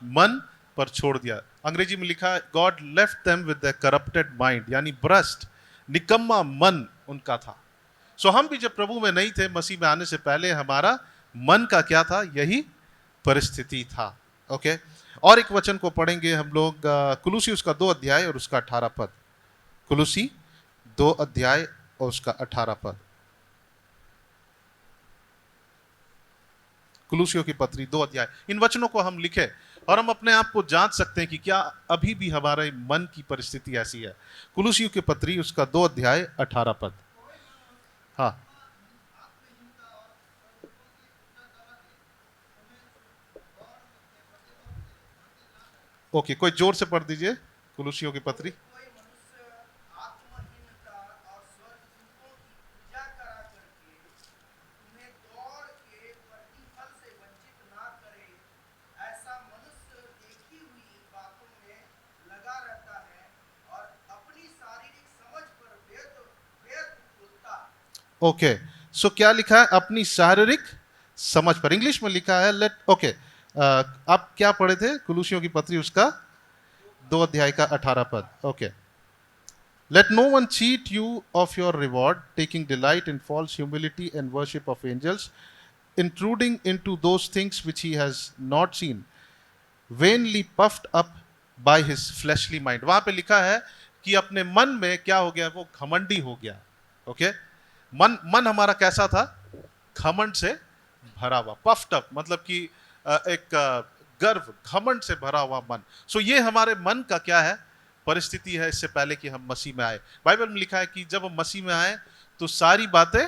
मन पर छोड़ दिया। अंग्रेजी में लिखा है God left them with the corrupted mind, यानी भ्रष्ट निकम्मा मन उनका था। सो हम भी जब प्रभु में नहीं थे, मसीह में आने से पहले हमारा मन का क्या था? यही परिस्थिति था। ओके, और एक वचन को पढ़ेंगे हम लोग, कुलूसी उसका 2 अध्याय और उसका 18 पद। कुलूसी 2 अध्याय और उसका 18 पद। कुलूसियों की पत्री 2 अध्याय। इन वचनों को हम लिखे और हम अपने आप को जांच सकते हैं कि क्या अभी भी हमारे मन की परिस्थिति ऐसी है। कुलूसियों की पत्री उसका 2 अध्याय 18 पद। हाँ, ओके, कोई जोर से पढ़ दीजिए कुलूसियों की पत्री। कोई मनुष्य आत्महीनता और स्वचिंतों की पूजा करा करके तुम्हें दौड़ के प्रतिफल से वंचित ना करे, ऐसा मनुष्य देखी हुई बातों में लगा रहता है और अपनी शारीरिक समझ पर वेद बोलता है। ओके, सो क्या लिखा है? अपनी शारीरिक समझ पर। इंग्लिश में लिखा है लेट, ओके, आप क्या पढ़े थे? कुलूसियों की पत्री उसका 2 अध्याय का 18 पद। Okay, let no one cheat you of your reward, taking delight in false humility and worship of angels, intruding into those things which he has not seen, vainly puffed up by his fleshly mind. वहां पे लिखा है कि अपने मन में क्या हो गया? वो घमंडी हो गया। ओके, मन हमारा कैसा था? घमंड से भरा हुआ, पफ्ड अप, मतलब कि एक गर्व, घमंड से भरा हुआ मन। सो ये हमारे मन का क्या है? परिस्थिति है इससे पहले कि हम मसीह में आए। बाइबल में लिखा है कि जब हम मसीह में आए तो सारी बातें,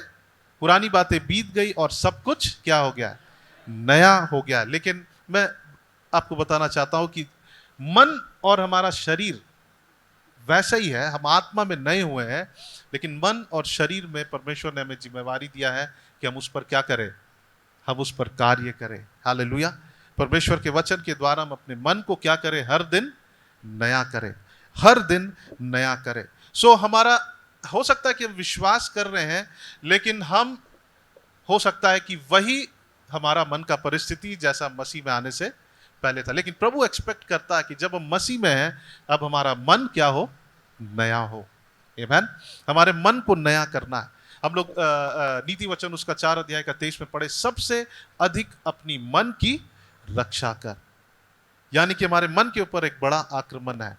पुरानी बातें बीत गई और सब कुछ क्या हो गया? नया हो गया। लेकिन मैं आपको बताना चाहता हूं कि मन और हमारा शरीर वैसा ही है। हम आत्मा में नए हुए हैं, लेकिन मन और शरीर में परमेश्वर ने हमें जिम्मेवारी दिया है कि हम उस पर क्या करें? हम उस पर कार्य करें। हालेलुया। परमेश्वर के वचन के द्वारा हम अपने मन को क्या करें? हर दिन नया करें, हर दिन नया करें। सो हमारा हो सकता है कि हम विश्वास कर रहे हैं, लेकिन हम हो सकता है कि वही हमारा मन का परिस्थिति जैसा मसीह में आने से पहले था। लेकिन प्रभु एक्सपेक्ट करता है कि जब हम मसीह में हैं, अब हमारा मन क्या हो? नया हो। आमीन। हमारे मन को नया करना है। हम लोग नीति वचन उसका 4 अध्याय का 23 में पढ़े, सबसे अधिक अपनी मन की रक्षा कर। यानी कि हमारे मन के ऊपर एक बड़ा आक्रमण है।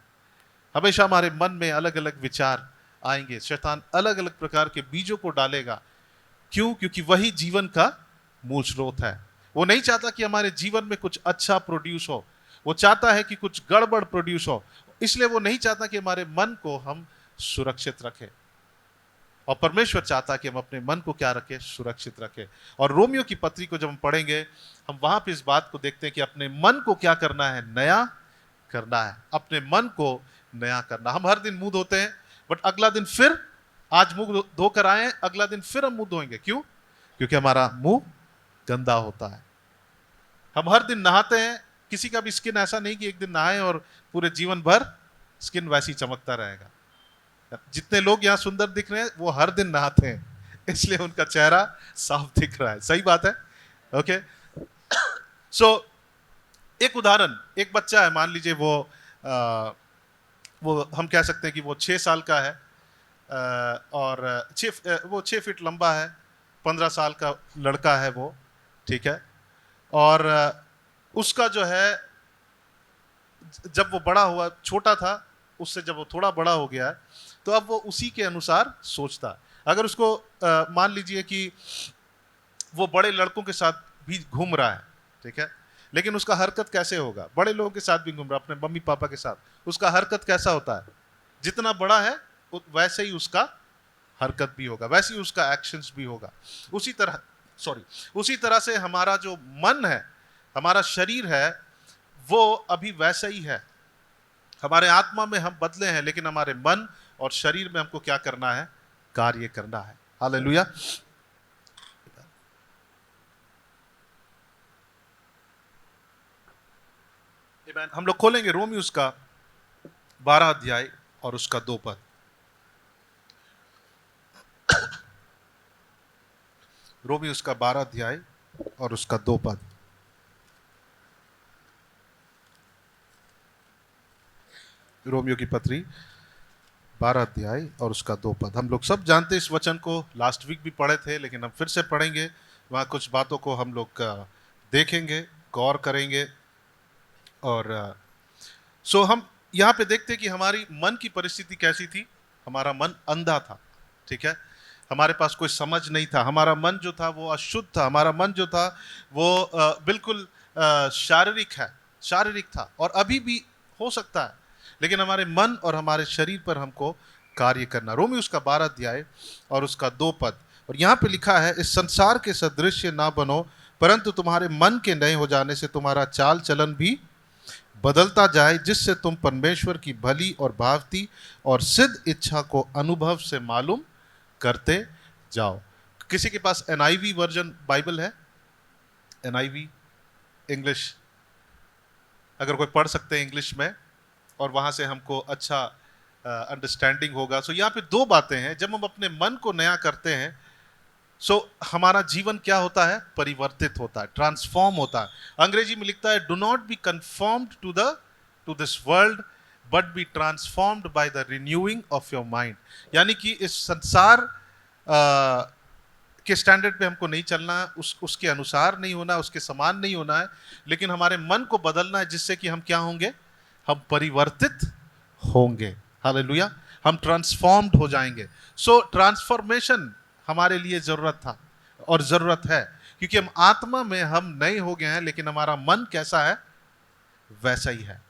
हमेशा हमारे मन में अलग अलग विचार आएंगे, शैतान अलग अलग प्रकार के बीजों को डालेगा। क्यों? क्योंकि वही जीवन का मूल स्रोत है। वो नहीं चाहता कि हमारे जीवन में कुछ अच्छा प्रोड्यूस हो, वो चाहता है कि कुछ गड़बड़ प्रोड्यूस हो। इसलिए वो नहीं चाहता कि हमारे मन को हम सुरक्षित रखें, और परमेश्वर चाहता है कि हम अपने मन को क्या रखें? सुरक्षित रखें। और रोमियो की पत्री को जब हम पढ़ेंगे, हम वहां पे इस बात को देखते हैं कि अपने मन को क्या करना है? नया करना है। अपने मन को नया करना। हम हर दिन मुंह धोते हैं, बट अगला दिन फिर, आज मुंह धोकर आए हैं, अगला दिन फिर हम मुंह धोएंगे। क्यों? क्योंकि हमारा मुंह गंदा होता है। हम हर दिन नहाते हैं, किसी का भी स्किन ऐसा नहीं कि एक दिन नहाए और पूरे जीवन भर स्किन वैसी चमकता रहेगा। जितने लोग यहाँ सुंदर दिख रहे हैं वो हर दिन नहाते हैं, इसलिए उनका चेहरा साफ दिख रहा है। सही बात है, ओके। सो एक उदाहरण, एक बच्चा है, मान लीजिए वो हम कह सकते हैं कि वो 6 साल का है, और वो 6 फीट लंबा है, 15 साल का लड़का है वो, ठीक है। और उसका जो है, जब वो बड़ा हुआ, छोटा था, उससे जब वो थोड़ा बड़ा हो गया है, तो अब वो उसी के अनुसार सोचता है। अगर उसको मान लीजिए कि वो बड़े लड़कों के साथ भी घूम रहा है, ठीक है, लेकिन उसका हरकत कैसे होगा? बड़े लोगों के साथ भी घूम रहा है, अपने मम्मी पापा के साथ, उसका हरकत कैसा होता है? जितना बड़ा है वैसे ही उसका हरकत भी होगा, वैसे ही उसका एक्शंस भी होगा। उसी तरह से हमारा जो मन है, हमारा शरीर है, वो अभी वैसा ही है। हमारे आत्मा में हम बदले हैं, लेकिन हमारे मन और शरीर में हमको क्या करना है? कार्य करना है। हालेलुया। हम लोग खोलेंगे रोमी उसका 12 अध्याय और उसका 2 पद। रोमी उसका 12 अध्याय और उसका 2 पद। रोमियो की पत्री 12 अध्याय और उसका 2 पद। हम लोग सब जानते हैं इस वचन को, लास्ट वीक भी पढ़े थे, लेकिन हम फिर से पढ़ेंगे। वहाँ कुछ बातों को हम लोग देखेंगे, गौर करेंगे। और सो हम यहाँ पे देखते हैं कि हमारी मन की परिस्थिति कैसी थी। हमारा मन अंधा था, ठीक है, हमारे पास कोई समझ नहीं था। हमारा मन जो था वो अशुद्ध था। हमारा मन जो था वो बिल्कुल शारीरिक था, और अभी भी हो सकता है, लेकिन हमारे मन और हमारे शरीर पर हमको कार्य करना। रोमी उसका 12 अध्याय और उसका 2 पद। और यहाँ पे लिखा है, इस संसार के सदृश्य ना बनो, परंतु तुम्हारे मन के नए हो जाने से तुम्हारा चाल चलन भी बदलता जाए, जिससे तुम परमेश्वर की भली और भावती और सिद्ध इच्छा को अनुभव से मालूम करते जाओ। किसी के पास NIV वर्जन बाइबल है? NIV इंग्लिश, अगर कोई पढ़ सकते हैं इंग्लिश में, और वहां से हमको अच्छा अंडरस्टैंडिंग होगा। सो यहाँ पे 2 बातें हैं। जब हम अपने मन को नया करते हैं, सो हमारा जीवन क्या होता है? परिवर्तित होता है, ट्रांसफॉर्म होता है। अंग्रेजी में लिखता है, do not be conformed to this world but be transformed by the renewing of your mind. यानी कि इस संसार के स्टैंडर्ड पे हमको नहीं चलना, उसके अनुसार नहीं होना, उसके समान नहीं होना है, लेकिन हमारे मन को बदलना है, जिससे कि हम क्या होंगे? हम परिवर्तित होंगे। हालेलुया, हम ट्रांसफॉर्म्ड हो जाएंगे। सो ट्रांसफॉर्मेशन हमारे लिए जरूरत था और जरूरत है, क्योंकि हम आत्मा में हम नए हो गए हैं, लेकिन हमारा मन कैसा है? वैसा ही है।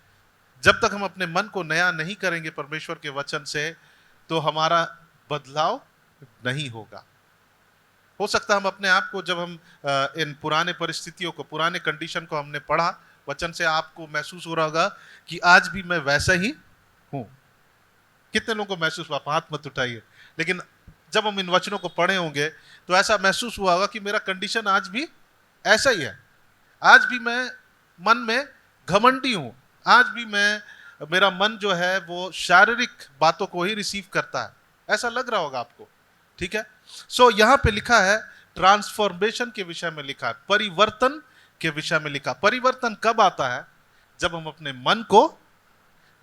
जब तक हम अपने मन को नया नहीं करेंगे परमेश्वर के वचन से, तो हमारा बदलाव नहीं होगा। हो सकता है हम अपने आप को, जब हम इन पुराने परिस्थितियों को, पुराने कंडीशन को हमने पढ़ा वचन से, आपको महसूस हो रहा होगा कि आज भी मैं वैसा ही हूं। कितने लोगों को महसूस हुआ? हाथ मत उठाइए। लेकिन जब हम इन वचनों को पढ़े होंगे तो ऐसा महसूस हुआ होगा कि मेरा कंडीशन आज भी ऐसा ही है। आज भी मैं मन में घमंडी हूं। आज भी मेरा मन जो है वो शारीरिक बातों को ही रिसीव करता है। ऐसा लग रहा होगा आपको, ठीक है। सो यहां पे लिखा है, ट्रांसफॉर्मेशन के विषय में लिखा है, परिवर्तन के विषय में लिखा। परिवर्तन कब आता है? जब हम अपने मन को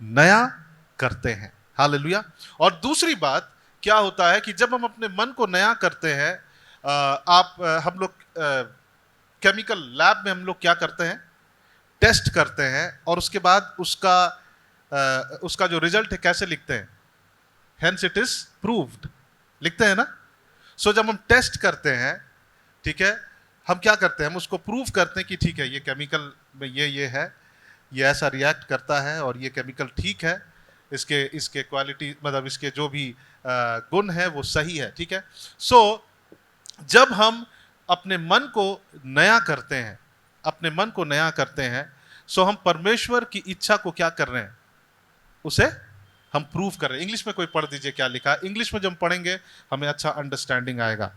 नया करते हैं। हालेलुया। और दूसरी बात क्या होता है कि जब हम अपने मन को नया करते हैं, हम लोग केमिकल लैब में हम लोग क्या करते हैं? टेस्ट करते हैं, और उसके बाद उसका जो रिजल्ट है कैसे लिखते हैं? हेंस इट इज प्रूव्ड, लिखते हैं ना। सो जब हम टेस्ट करते हैं, ठीक है, हम क्या करते हैं? हम उसको प्रूव करते हैं कि ठीक है, ये केमिकल में ये है, ये ऐसा रिएक्ट करता है, और ये केमिकल ठीक है, इसके क्वालिटी, मतलब इसके जो भी गुण है वो सही है, ठीक है। सो जब हम अपने मन को नया करते हैं, अपने मन को नया करते हैं, सो हम परमेश्वर की इच्छा को क्या कर रहे हैं? उसे हम प्रूव कर रहे हैं। इंग्लिश में कोई पढ़ दीजिए क्या लिखा है। इंग्लिश में जब हम पढ़ेंगे हमें अच्छा अंडरस्टैंडिंग आएगा।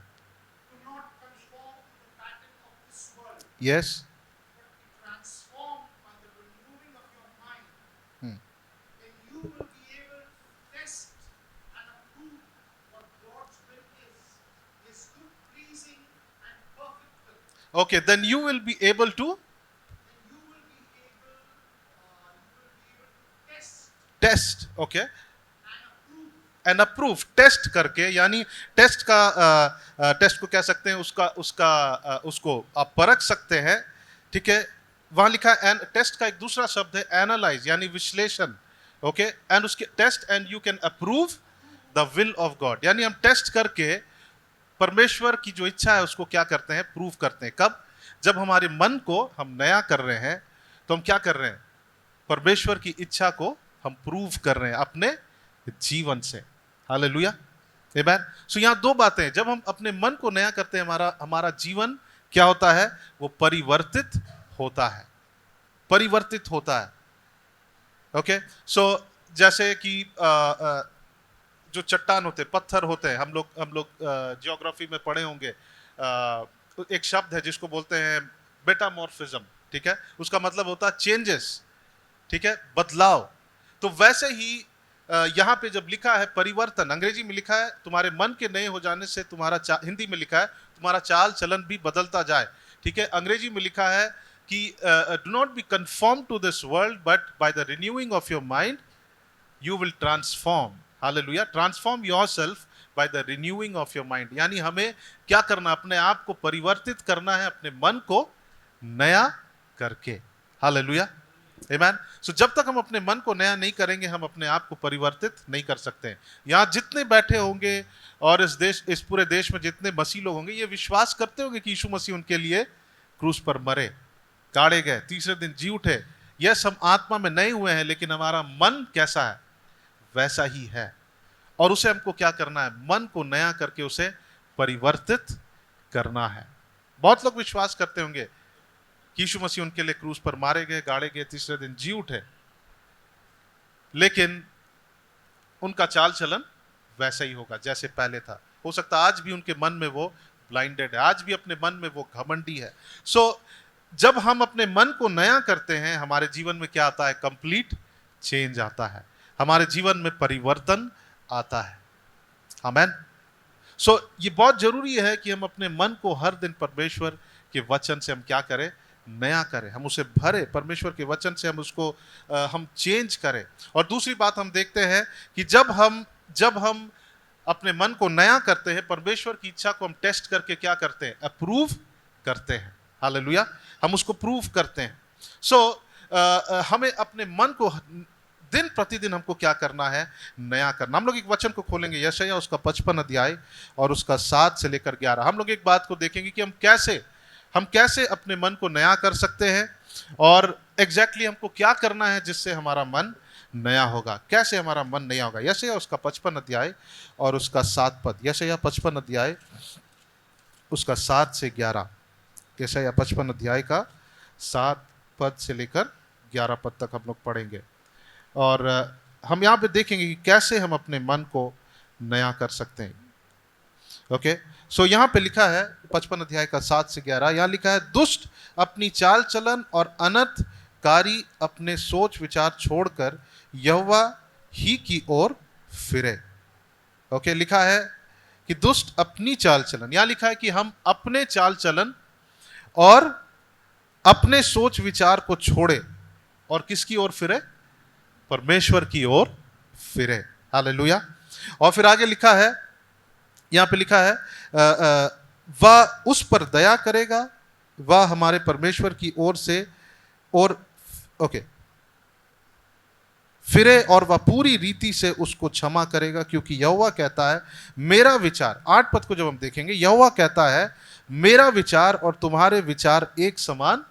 Do not conform to the pattern of this world, yes but be transformed by the renewing of your mind. Hmm. Then you will be able to test and approve what God's will is, His good, pleasing, and perfect will. Okay, then you will be able to Then you will be able to test, okay, and approve and approve, test करके, यानी test का test को कह सकते हैं उसको आप परख सकते हैं, ठीक है। वहां लिखा है एंड टेस्ट का एक दूसरा शब्द है एनालाइज, यानी विश्लेषण, ओके। एंड उसके test and you can approve the will of God, यानी हम टेस्ट करके परमेश्वर की जो इच्छा है उसको क्या करते हैं, प्रूव करते हैं। कब? जब हमारे मन को हम नया कर रहे हैं तो हम क्या कर रहे हैं, परमेश्वर की इच्छा को हम प्रूव कर रहे हैं अपने जीवन से। हालेलुया, आमीन। सो यहाँ दो बातें हैं, जब हम अपने मन को नया करते हैं हमारा जीवन क्या होता है, वो परिवर्तित होता है, परिवर्तित होता है, ओके। सो जैसे कि जो चट्टान होते हैं, पत्थर होते हैं, हम लोग जियोग्राफी में पढ़े होंगे, एक शब्द है जिसको बोलते हैं मेटामॉर्फिज्म, ठीक है। उसका मतलब होता है चेंजेस, ठीक है, बदलाव। तो वैसे ही यहाँ पे जब लिखा है परिवर्तन, अंग्रेजी में लिखा है तुम्हारे मन के नए हो जाने से तुम्हारा हिंदी में लिखा है तुम्हारा चाल चलन भी बदलता जाए, ठीक है। अंग्रेजी में लिखा है कि do not be conform to this world but by the renewing of your mind you will transform. Hallelujah, transform yourself by the renewing of your mind, यानी हमें क्या करना, अपने आप को परिवर्तित करना है, अपने मन को नया करके। हालेलुया, आमीन। सो जब तक हम अपने मन को नया नहीं करेंगे हम अपने आप को परिवर्तित नहीं कर सकते हैं। यहाँ जितने बैठे होंगे और इस पूरे देश में जितने मसीह लोग होंगे ये विश्वास करते होंगे कि यीशु मसीह उनके लिए क्रूस पर मरे, गाड़े गए, तीसरे दिन जी उठे। यस, हम आत्मा में नए हुए हैं लेकिन हमारा मन कैसा है, वैसा ही है। और उसे हमको क्या करना है, मन को नया करके उसे परिवर्तित करना है। बहुत लोग विश्वास करते होंगे कि यीशु मसीह उनके लिए क्रूस पर मारे गए, गाड़े गए, तीसरे दिन जी उठे, लेकिन उनका चाल चलन वैसा ही होगा जैसे पहले था। हो सकता है आज भी उनके मन में वो ब्लाइंडेड है, आज भी अपने मन में वो घमंडी है। सो जब हम अपने मन को नया करते हैं हमारे जीवन में क्या आता है, कंप्लीट चेंज आता है, हमारे जीवन में परिवर्तन आता है। आमीन। सो ये बहुत जरूरी है कि हम अपने मन को हर दिन परमेश्वर के वचन से हम क्या करें, नया करें, हम उसे भरे, परमेश्वर के वचन से हम उसको हम चेंज करें। और दूसरी बात हम देखते हैं कि जब हम अपने मन को नया करते हैं परमेश्वर की इच्छा को हम टेस्ट करके क्या करते हैं, अप्रूव करते हैं। हालेलुया, हम उसको प्रूव करते हैं। सो हमें अपने मन को दिन प्रतिदिन हमको क्या करना है, नया करना। हम लोग एक वचन को खोलेंगे, यशायाह उसका 55 अध्याय और उसका 7 से लेकर 11। हम लोग एक बात को देखेंगे कि हम कैसे अपने मन को नया कर सकते हैं और एग्जैक्टली हमको क्या करना है जिससे हमारा मन नया होगा, कैसे हमारा मन नया होगा। यशायाह उसका 55 अध्याय और उसका 7 पद। यशायाह 55 अध्याय उसका 7 से 11। यशायाह 55 अध्याय का 7 पद से लेकर 11 पद तक हम लोग पढ़ेंगे और हम यहाँ पे देखेंगे कि कैसे हम अपने मन को नया कर सकते हैं। ओके, सो यहाँ पे लिखा है 55 अध्याय का 7 से 11, यहाँ लिखा है, दुष्ट अपनी चाल चलन और अनर्थकारी अपने सोच विचार छोड़कर यहोवा ही की ओर फिरे। ओके, लिखा है कि दुष्ट अपनी चाल चलन, यहाँ लिखा है कि हम अपने चाल चलन और अपने सोच विचार को छोड़े और किसकी ओर फिरे, परमेश्वर की ओर फिरे। हालेलुया। और फिर आगे लिखा है, यहाँ पे लिखा है, वह उस पर दया करेगा, वह हमारे परमेश्वर की ओर से फिरे और वह पूरी रीति से उसको क्षमा करेगा, क्योंकि यहोवा कहता है मेरा विचार। 8 पद को जब हम देखेंगे, यहोवा कहता है मेरा विचार और तुम्हारे विचार एक समान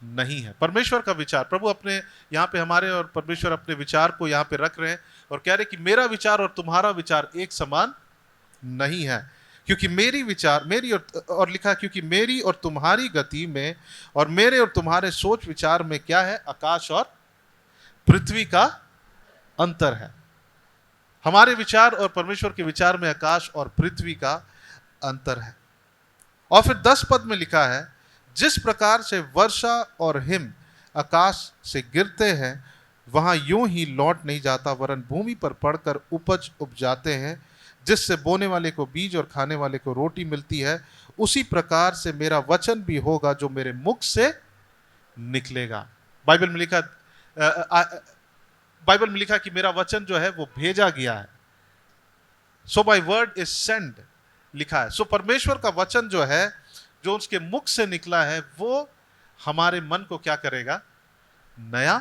नहीं है। परमेश्वर का विचार, प्रभु अपने यहाँ पे हमारे और परमेश्वर अपने विचार को यहाँ पे रख रहे हैं और कह रहे कि मेरा विचार और तुम्हारा विचार एक समान नहीं है, क्योंकि और लिखा क्योंकि मेरी और तुम्हारी गति में और मेरे और तुम्हारे सोच विचार में क्या है, आकाश और पृथ्वी का अंतर है। हमारे विचार और परमेश्वर के विचार में आकाश और पृथ्वी का अंतर है। और फिर 10 पद में लिखा है, जिस प्रकार से वर्षा और हिम आकाश से गिरते हैं वहां यूं ही लौट नहीं जाता, वरन भूमि पर पड़कर उपज उपजाते हैं, जिससे बोने वाले को बीज और खाने वाले को रोटी मिलती है, उसी प्रकार से मेरा वचन भी होगा जो मेरे मुख से निकलेगा। बाइबल में लिखा कि मेरा वचन जो है वो भेजा गया है। So my word is send लिखा है। सो परमेश्वर का वचन जो है, जो उसके मुख से निकला है, वो हमारे मन को क्या करेगा? नया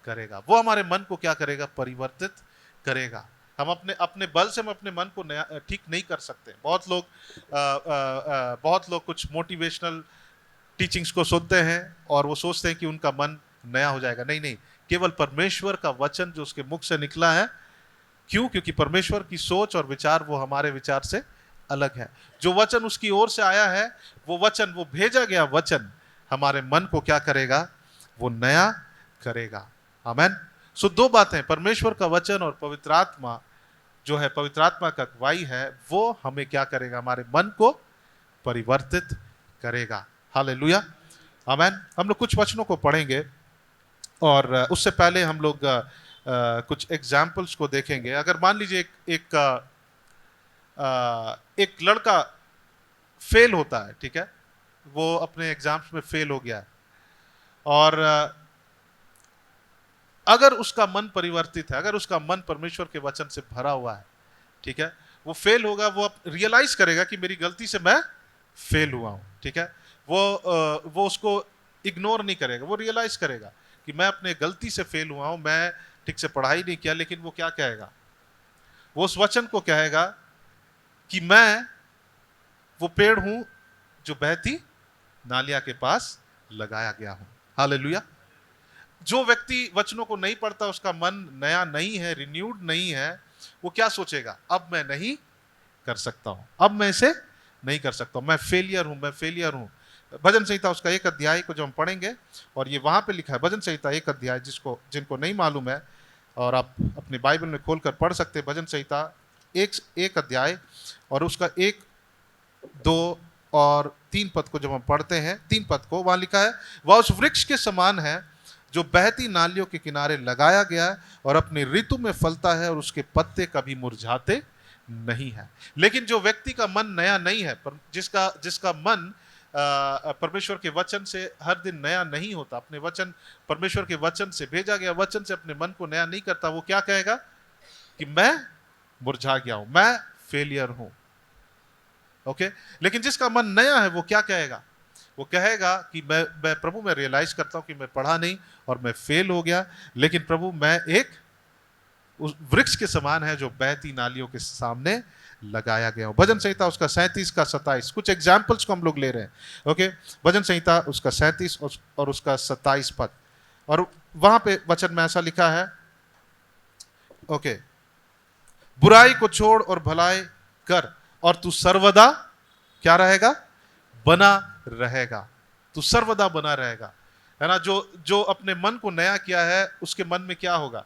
करेगा। वो हमारे मन को क्या करेगा? परिवर्तित करेगा। हम अपने बल से हम अपने मन को नया ठीक नहीं कर सकते। बहुत लोग कुछ मोटिवेशनल टीचिंग्स को सुनते हैं और वो सोचते हैं कि उनका मन नया हो जाएगा। नहीं, केवल परमेश्वर का वचन जो उसके मुख से निकला है। क्यों? क्योंकि परमेश्वर की सोच और विचार वो हमारे विचार से अलग है। जो वचन उसकी ओर से आया है, वो वचन, वो भेजा गया वचन हमारे मन को क्या करेगा? वो नया करेगा। आमेन। सो 2 बातें, परमेश्वर का वचन और पवित्र आत्मा जो है, पवित्र आत्मा का अगुवाई है, वो हमें क्या करेगा? हमारे मन को परिवर्तित करेगा। हालेलुया, आमेन। हम लोग कुछ वचनों को पढ़ेंगे और उससे पहले हम लोग कुछ एग्जाम्पल्स को देखेंगे। अगर मान लीजिए एक लड़का फेल होता है, ठीक है, वो अपने एग्जाम्स में फेल हो गया है, और अगर उसका मन परिवर्तित है, अगर उसका मन परमेश्वर के वचन से भरा हुआ है, ठीक है, वो फेल होगा, वो रियलाइज करेगा कि मेरी गलती से मैं फेल हुआ हूं, ठीक है। वो उसको इग्नोर नहीं करेगा, वो रियलाइज करेगा कि मैं अपने गलती से फेल हुआ हूं, मैं ठीक से पढ़ाई नहीं किया। लेकिन वो क्या कहेगा? वो उस वचन को कहेगा कि मैं वो पेड़ हूं जो बहती नालिया के पास लगाया गया हूं। हालेलुया। जो व्यक्ति वचनों को नहीं पढ़ता, उसका मन नया नहीं है, रिन्यूड नहीं है, वो क्या सोचेगा? अब मैं नहीं कर सकता हूं, अब मैं इसे नहीं कर सकता हूं, मैं फेलियर हूं। भजन संहिता उसका 1 अध्याय को जो हम पढ़ेंगे, और ये वहां पे लिखा है, भजन संहिता 1 अध्याय, जिनको नहीं मालूम है और आप अपनी बाइबल में खोलकर पढ़ सकते हैं। भजन संहिता 1 अध्याय और उसका 1, 2 और 3 पद को जब हम पढ़ते हैं, 3 पद को, वहां लिखा है, वह उस वृक्ष के समान है जो बहती नालियों के किनारे लगाया गया और अपने ऋतु में फलता है और उसके पत्ते कभी मुरझाते नहीं है। लेकिन जो व्यक्ति का मन नया नहीं है, जिसका मन परमेश्वर के वचन से हर दिन नया नहीं होता, अपने वचन, परमेश्वर के वचन से, भेजा गया वचन से अपने मन को नया नहीं करता, वो क्या कहेगा? कि मैं मुरझा गया हूं, मैं फेलियर हूं। ओके। लेकिन जिसका मन नया है, वो क्या कहेगा? वो कहेगा कि मैं प्रभु, मैं रियलाइज करता हूं कि मैं पढ़ा नहीं और मैं फेल हो गया, लेकिन प्रभु मैं एक उस वृक्ष के समान है जो बहती नालियों के सामने लगाया गया हूं। भजन संहिता उसका 37 का 27, कुछ एग्जाम्पल्स को हम लोग ले रहे हैं। ओके। भजन संहिता उसका 37 और उसका 27 पद, और वहां पे वचन में ऐसा लिखा है, ओके, बुराई को छोड़ और भलाई कर और तू सर्वदा क्या रहेगा? बना रहेगा। तू सर्वदा बना रहेगा, है ना। जो अपने मन को नया किया है, उसके मन में क्या होगा?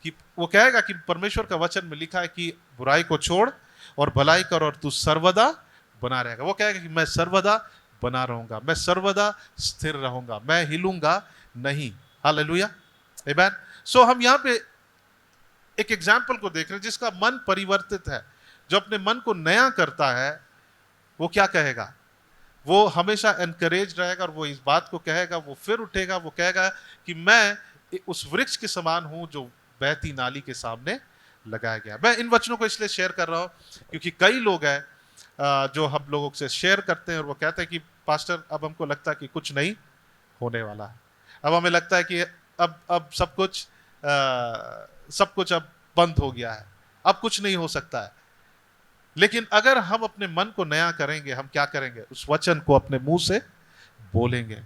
कि वो कहेगा कि परमेश्वर का वचन में लिखा है कि बुराई को छोड़ और भलाई कर और तू सर्वदा बना रहेगा। वो कहेगा कि मैं सर्वदा बना रहूंगा, मैं सर्वदा स्थिर रहूंगा, मैं हिलूंगा नहीं। हालेलुया, आमेन। सो हम यहाँ पे एक एग्जाम्पल को देख रहे हैं, जिसका मन परिवर्तित है, जो अपने मन को नया करता है, वो क्या कहेगा? वो हमेशा एनकरेज रहेगा और वो इस बात को कहेगा, वो फिर उठेगा, वो कहेगा कि मैं उस वृक्ष के समान हूं जो बहती नाली के सामने लगाया गया। मैं इन वचनों को इसलिए शेयर कर रहा हूं क्योंकि कई लोग हैं जो हम लोगों से शेयर करते हैं और वो कहते हैं कि पास्टर, अब हमको लगता है कि कुछ नहीं होने वाला है, अब हमें लगता है कि अब सब कुछ अब बंद हो गया है, अब कुछ नहीं हो सकता है। लेकिन अगर हम अपने मन को नया करेंगे, हम क्या करेंगे? उस वचन को अपने मुंह से बोलेंगे।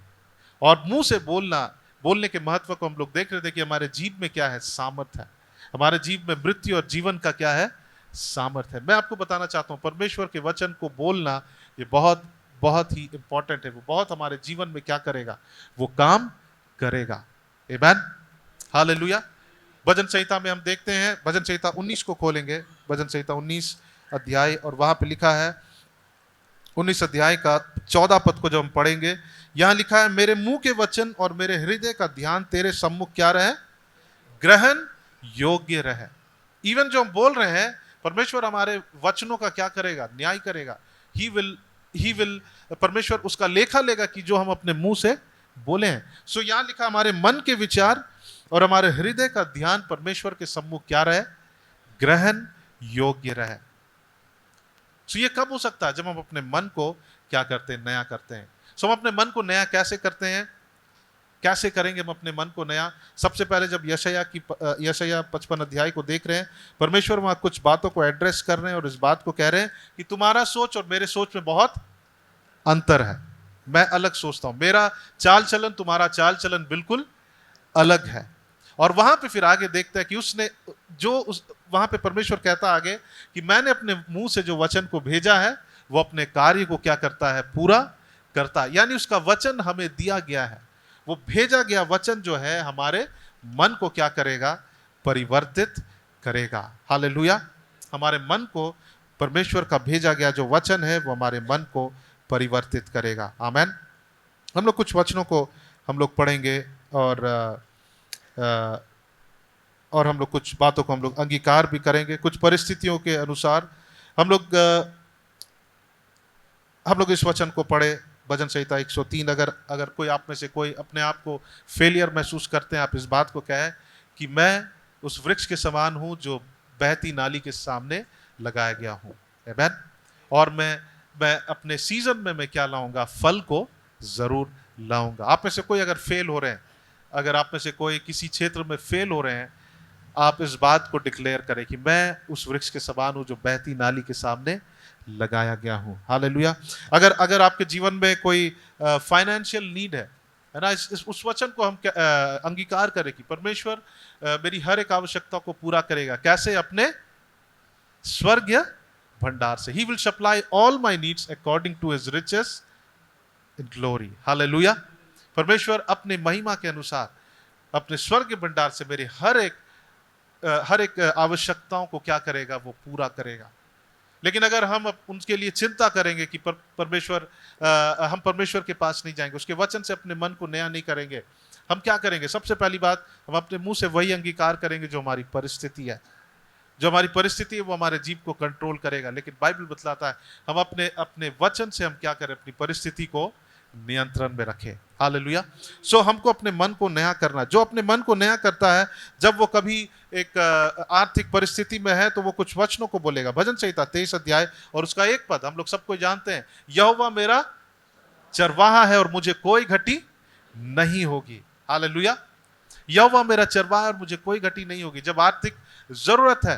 और मुंह से बोलने के महत्व को हम लोग देख रहे थे कि हमारे जीव में क्या है? सामर्थ है। हमारे जीव में मृत्यु और जीवन का क्या है? सामर्थ है। मैं आपको बताना चाहता हूं, परमेश्वर के वचन को बोलना ये बहुत बहुत ही इंपॉर्टेंट है। वो बहुत हमारे जीवन में क्या करेगा? वो काम करेगा। आमेन, हालेलुया। भजन संहिता में हम देखते हैं, भजन संहिता 19 को खोलेंगे, भजन संहिता 19 अध्याय, और वहां पे लिखा है 19 अध्याय का 14 पद को जब हम पढ़ेंगे, यहां लिखा है, मेरे मुंह के वचन और मेरे हृदय का ध्यान तेरे सम्मुख क्या रहे, ग्रहण योग्य रहे। इवन जो हम बोल रहे हैं, परमेश्वर हमारे वचनों का क्या करेगा, न्याय करेगा। ही विल परमेश्वर उसका लेखा लेगा कि जो हम अपने मुंह से बोले हैं। सो यहां लिखा, हमारे मन के विचार और हमारे हृदय का ध्यान परमेश्वर के सम्मुख क्या रहे, ग्रहण योग्य रहे। सो ये कब हो सकता है, जब हम अपने मन को क्या करते हैं, नया करते हैं। सो हम अपने मन को नया कैसे करते हैं, कैसे करेंगे हम अपने मन को नया? सबसे पहले जब यशायाह 55 अध्याय को देख रहे हैं, परमेश्वर वहां कुछ बातों को एड्रेस कर रहे हैं और इस बात को कह रहे हैं कि तुम्हारा सोच और मेरे सोच में बहुत अंतर है। मैं अलग सोचता हूं, मेरा चाल चलन तुम्हारा चाल चलन बिल्कुल अलग है। और वहां पे फिर आगे देखता है कि उसने वहां पे परमेश्वर कहता आगे कि मैंने अपने मुंह से जो वचन को भेजा है वो अपने कार्य को क्या करता है, पूरा करता है। यानी उसका वचन हमें दिया गया है, वो भेजा गया वचन जो है हमारे मन को क्या करेगा, परिवर्तित करेगा। हालेलुया। हमारे मन को परमेश्वर का भेजा गया जो वचन है वो हमारे मन को परिवर्तित करेगा। आमेन। हम लोग कुछ वचनों को हम लोग पढ़ेंगे और हम लोग कुछ बातों को हम लोग अंगीकार भी करेंगे। कुछ परिस्थितियों के अनुसार हम लोग इस वचन को पढ़े, भजन संहिता 103। अगर कोई आप में से कोई अपने आप को फेलियर महसूस करते हैं, आप इस बात को कहें कि मैं उस वृक्ष के समान हूं जो बहती नाली के सामने लगाया गया हूं। आमीन। और मैं अपने सीजन में मैं क्या लाऊंगा, फल को जरूर लाऊंगा। आप में से कोई अगर फेल हो रहे हैं, अगर आप में से कोई किसी क्षेत्र में फेल हो रहे हैं, आप इस बात को डिक्लेयर करें कि मैं उस वृक्ष के समान हूं जो बहती नाली के सामने लगाया गया हूं। हालेलुया। अगर आपके जीवन में कोई फाइनेंशियल नीड है ना, उस वचन को हम अंगीकार करें कि परमेश्वर मेरी हर एक आवश्यकता को पूरा करेगा। कैसे? अपने स्वर्गीय भंडार से। He will supply all my needs according to his riches in glory. Hallelujah. परमेश्वर अपने महिमा के अनुसार अपने स्वर्गीय भंडार से मेरे हर एक आवश्यकताओं को क्या करेगा, वो पूरा करेगा। लेकिन अगर हम उनके लिए चिंता करेंगे कि हम परमेश्वर के पास नहीं जाएंगे, उसके वचन से अपने मन को नया नहीं करेंगे, हम क्या करेंगे? सबसे पहली बात, हम अपने मुंह से वही अंगीकार करेंगे जो हमारी परिस्थिति है। जो हमारी परिस्थिति है वो हमारे जीव को कंट्रोल करेगा। लेकिन बाइबल बतलाता है हम अपने वचन से हम क्या करें, अपनी परिस्थिति को नियंत्रण में रखें। हालेलुया। सो हमको अपने मन को नया करना। जो अपने मन को नया करता है, जब वो कभी एक आर्थिक परिस्थिति में है तो वो कुछ वचनों को बोलेगा। भजन संहिता 23 अध्याय और उसका 1 पद हम लोग सबको जानते हैं, यहोवा मेरा चरवाहा है और मुझे कोई घटी नहीं होगी। हालेलुया। यहोवा मेरा चरवाहा है और मुझे कोई घटी नहीं होगी। जब आर्थिक जरूरत है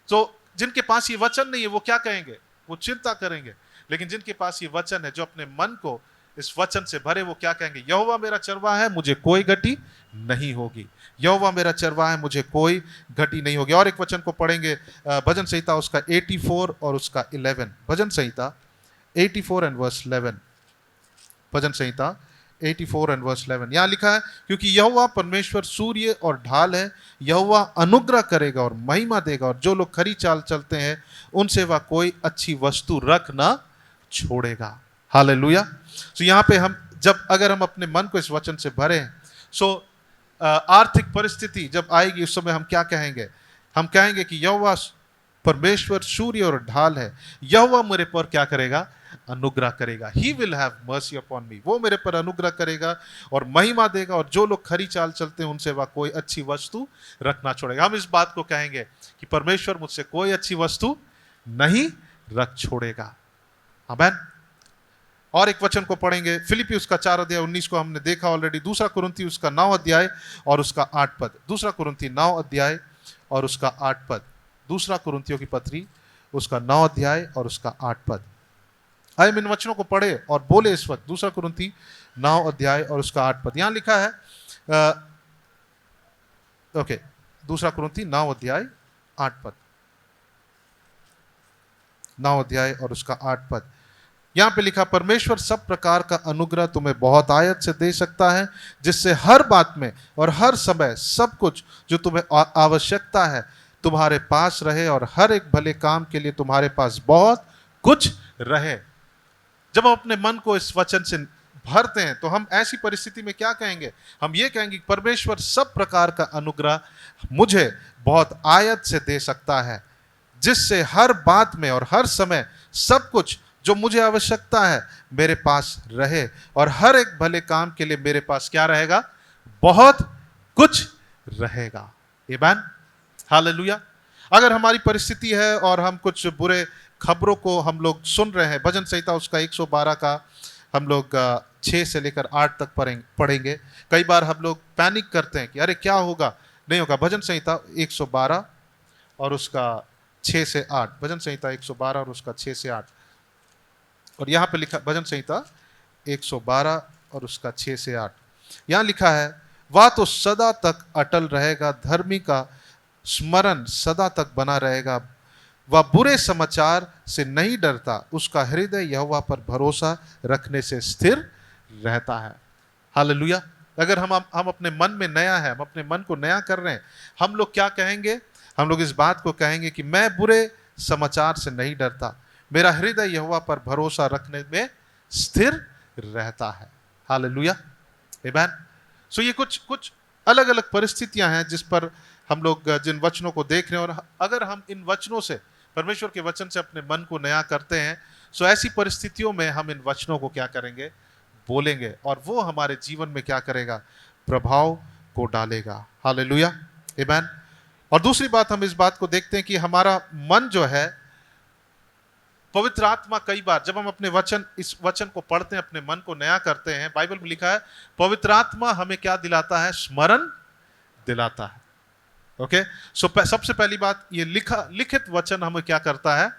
तो जिनके पास ये वचन नहीं है वो क्या कहेंगे, वो चिंता करेंगे। लेकिन जिनके पास ये वचन है, जो अपने मन को इस वचन से भरे, वो क्या कहेंगे, यहोवा मेरा चरवाहा है, मुझे कोई घटी नहीं होगी। यहोवा मेरा चरवाहा है, मुझे कोई घटी नहीं होगी। और एक वचन को पढ़ेंगे, भजन संहिता उसका 84 और उसका 11। भजन संहिता 84 एंड वर्स 11। भजन संहिता 84 एंड वर्स 11। यहां लिखा है, क्योंकि यहोवा परमेश्वर सूर्य और ढाल है, यहोवा अनुग्रह करेगा और महिमा देगा, और जो लोग खरी चाल चलते हैं उनसे वह कोई अच्छी वस्तु रख ना छोड़ेगा। हालेलुया। सो यहाँ पे अगर हम अपने मन को इस वचन से भरें, सो आर्थिक परिस्थिति जब आएगी उस समय हम क्या कहेंगे? हम कहेंगे कि यहोवा परमेश्वर सूर्य और ढाल है, यहोवा मेरे पर क्या करेगा, अनुग्रह करेगा। He will have mercy upon मी, वो मेरे पर अनुग्रह करेगा और महिमा देगा, और जो लोग खरी चाल चलते हैं उनसे वह कोई अच्छी वस्तु रखना छोड़ेगा। हम इस बात को कहेंगे कि परमेश्वर मुझसे कोई अच्छी वस्तु नहीं रख छोड़ेगा। आमीन। और एक वचन को पढ़ेंगे, फिलिपी उसका 4 अध्याय 19 को हमने देखा ऑलरेडी। दूसरा कुरिन्थी उसका 9 अध्याय और उसका 8 पद। दूसरा कुरिन्थी 9 अध्याय और उसका 8 पद। दूसरा कुरिन्थियों की पत्री उसका 9 अध्याय और उसका 8 पद। आइए इन वचनों को पढ़े और बोले इस वक्त। दूसरा कुरिन्थी 9 अध्याय और उसका 8 पद। यहां लिखा है, दूसरा कुरिन्थी 9 अध्याय 8 पद। 9 अध्याय और उसका 8 पद। यहां पे लिखा, परमेश्वर सब प्रकार का अनुग्रह तुम्हें बहुत आयत से दे सकता है, जिससे हर बात में और हर समय सब कुछ जो तुम्हें आवश्यकता है तुम्हारे पास रहे, और हर एक भले काम के लिए तुम्हारे पास बहुत कुछ रहे। जब हम अपने मन को इस वचन से भरते हैं तो हम ऐसी परिस्थिति में क्या कहेंगे? हम ये कहेंगे, परमेश्वर सब प्रकार का अनुग्रह मुझे बहुत आयत से दे सकता है, जिससे हर बात में और हर समय सब कुछ जो मुझे आवश्यकता है मेरे पास रहे, और हर एक भले काम के लिए मेरे पास क्या रहेगा? बहुत कुछ रहेगा। आमीन, हालेलुया। अगर हमारी परिस्थिति है और हम कुछ बुरे खबरों को हम लोग सुन रहे हैं, भजन संहिता उसका 112 का हम लोग 6 से लेकर 8 तक पढ़ेंगे। कई बार हम लोग पैनिक करते हैं कि अरे क्या होगा, नहीं होगा। भजन संहिता 112 और उसका 6 से 8, भजन संहिता 112 और उसका 6 से 8। और यहाँ पे लिखा, भजन संहिता 112 और उसका 6 से 8, यहाँ लिखा है, वह तो सदा तक अटल रहेगा, धर्मी का स्मरण सदा तक बना रहेगा, वह बुरे समाचार से नहीं डरता, उसका हृदय यहोवा पर भरोसा रखने से स्थिर रहता है। हालेलुया। अगर हम अपने मन में नया है, हम अपने मन को नया कर रहे हैं, हम लोग क्या कहेंगे? हम लोग इस बात को कहेंगे कि मैं बुरे समाचार से नहीं डरता, मेरा हृदय यहोवा पर भरोसा रखने में स्थिर रहता है। हालेलुया, आमीन। सो ये कुछ अलग अलग परिस्थितियां हैं जिस पर हम लोग जिन वचनों को देख रहे हैं, और अगर हम इन वचनों से, परमेश्वर के वचन से अपने मन को नया करते हैं, सो ऐसी परिस्थितियों में हम इन वचनों को क्या करेंगे? बोलेंगे, और वो हमारे जीवन में क्या करेगा? प्रभाव को डालेगा। हालेलुया, आमीन। और दूसरी बात, हम इस बात को देखते हैं कि हमारा मन जो है, पवित्र आत्मा कई बार जब हम अपने इस वचन को पढ़ते हैं, अपने मन को नया करते हैं, बाइबल में लिखा है पवित्र आत्मा हमें क्या दिलाता है? स्मरण दिलाता है। ओके, सो सबसे पहली बात, ये लिखित वचन हमें क्या करता है?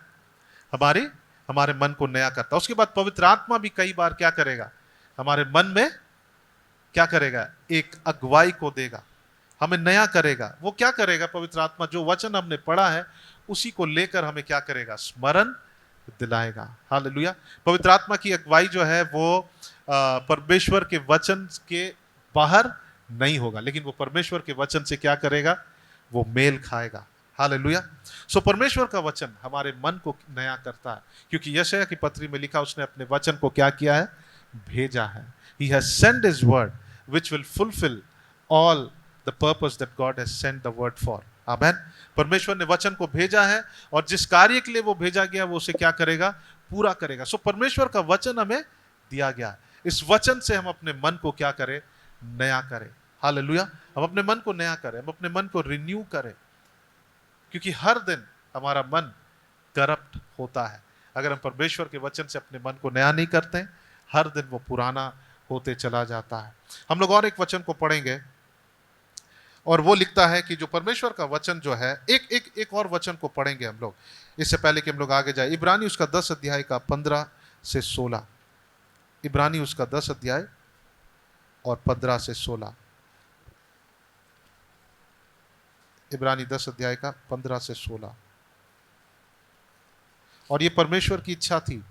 हमारे मन को नया करता है। उसके बाद पवित्र आत्मा भी कई बार क्या करेगा? हमारे मन में क्या करेगा? एक अगुवाई को देगा, हमें नया करेगा। वो क्या करेगा? पवित्र आत्मा जो वचन हमने पढ़ा है उसी को लेकर हमें क्या करेगा? स्मरण दिलाएगा। हालेलुया। पवित्र आत्मा की अगुवाई जो है वो परमेश्वर के वचन के बाहर नहीं होगा, लेकिन वो परमेश्वर के वचन से क्या करेगा? वो मेल खाएगा। हालेलुया। सो परमेश्वर का वचन हमारे मन को नया करता है, क्योंकि यशायाह की पत्री में लिखा, उसने अपने वचन को क्या किया है? भेजा है। He has sent his word which will fulfill all the purpose that God has sent the word for. आमीन। परमेश्वर ने वचन को भेजा है, और जिस कार्य के लिए वो भेजा गया वो उसे क्या करेगा? पूरा करेगा। सो परमेश्वर का वचन हमें दिया गया है, इस वचन से हम अपने मन को क्या करें? नया करें। हालेलुया। हम अपने मन को नया करें, हम अपने मन को रिन्यू करें, क्योंकि हर दिन हमारा मन करप्ट होता है। अगर हम परमेश्वर के वचन से अपने मन को नया नहीं करते, हर दिन वो पुराना होते चला जाता है। हम लोग और एक वचन को पढ़ेंगे, और वो लिखता है कि जो परमेश्वर का वचन जो है, एक और वचन को पढ़ेंगे हम लोग, इससे पहले कि हम लोग आगे जाए। इब्रानी उसका 10 अध्याय का 15 से 16, इब्रानी उसका 10 अध्याय और 15 से 16, इब्रानी 10 अध्याय का 15 से 16। और ये परमेश्वर की इच्छा थी,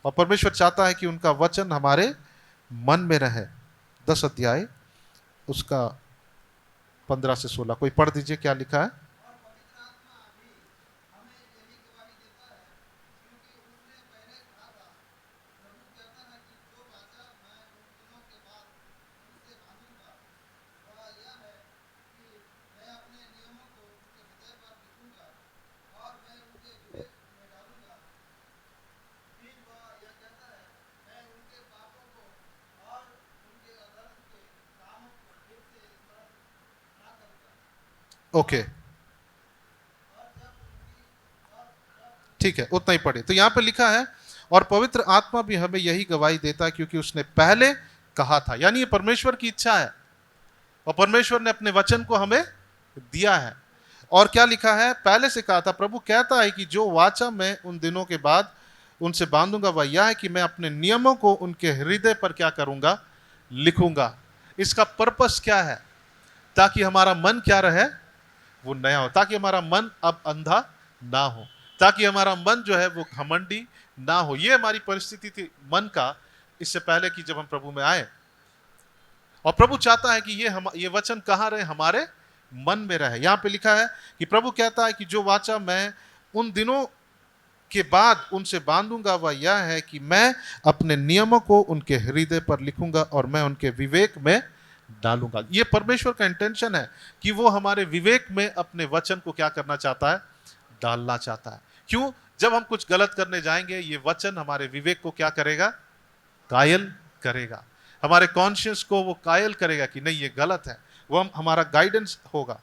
और परमेश्वर चाहता है कि उनका वचन हमारे मन में रहे। 10 अध्याय उसका 15 से 16, कोई पढ़ दीजिए क्या लिखा है? और पवित्र आत्मा भी हमें यही गवाही देता है, क्योंकि उसने पहले कहा था, प्रभु कहता है कि जो वाचा मैं उन दिनों के बाद उनसे बांधूंगा, वह यह है कि मैं अपने नियमों को उनके हृदय पर लिखूंगा और मैं उनके विवेक में डालूंगा। फिर वह यह कहता है, मैं उनके पापों को और उनके अधर्म के कामों को फिर से स्मरण ना करूंगा। ओके, ठीक है, उतना ही पढ़े। तो यहाँ पे लिखा है, और पवित्र आत्मा भी हमें यही गवाही देता है, क्योंकि उसने पहले कहा था। यानी ये परमेश्वर की इच्छा है, और परमेश्वर ने अपने वचन को हमें दिया है। और क्या लिखा है? पहले से कहा था। प्रभु कहता है कि जो वाचा मैं उन दिनों के बाद उनसे बांधूंगा, वह यह है कि मैं अपने नियमों को उनके हृदय पर क्या करूंगा? लिखूंगा। इसका पर्पस क्या है? ताकि हमारा मन क्या रहे? वो नया हो, ताकि हमारा मन अब अंधा ना हो, ताकि हमारा मन जो है वो घमंडी ना हो। ये हमारी परिस्थिति थी मन का, इससे पहले कि जब हम प्रभु में आए। और प्रभु चाहता है कि ये वचन कहाँ रहे? हमारे मन में रहे। यहां पे लिखा है कि प्रभु कहता है कि जो वाचा मैं उन दिनों के बाद उनसे बांधूंगा वह यह है कि मैं अपने नियमों को उनके हृदय पर लिखूंगा और मैं उनके विवेक में डालूंगा। ये परमेश्वर का इंटेंशन है कि वो हमारे विवेक में अपने वचन को क्या करना चाहता है? डालना चाहता है। क्यों? जब हम कुछ गलत करने जाएंगे, ये वचन हमारे विवेक को क्या करेगा? कायल करेगा। हमारे कॉन्शियस को वो कायल करेगा कि नहीं, ये गलत है। वो हमारा गाइडेंस होगा।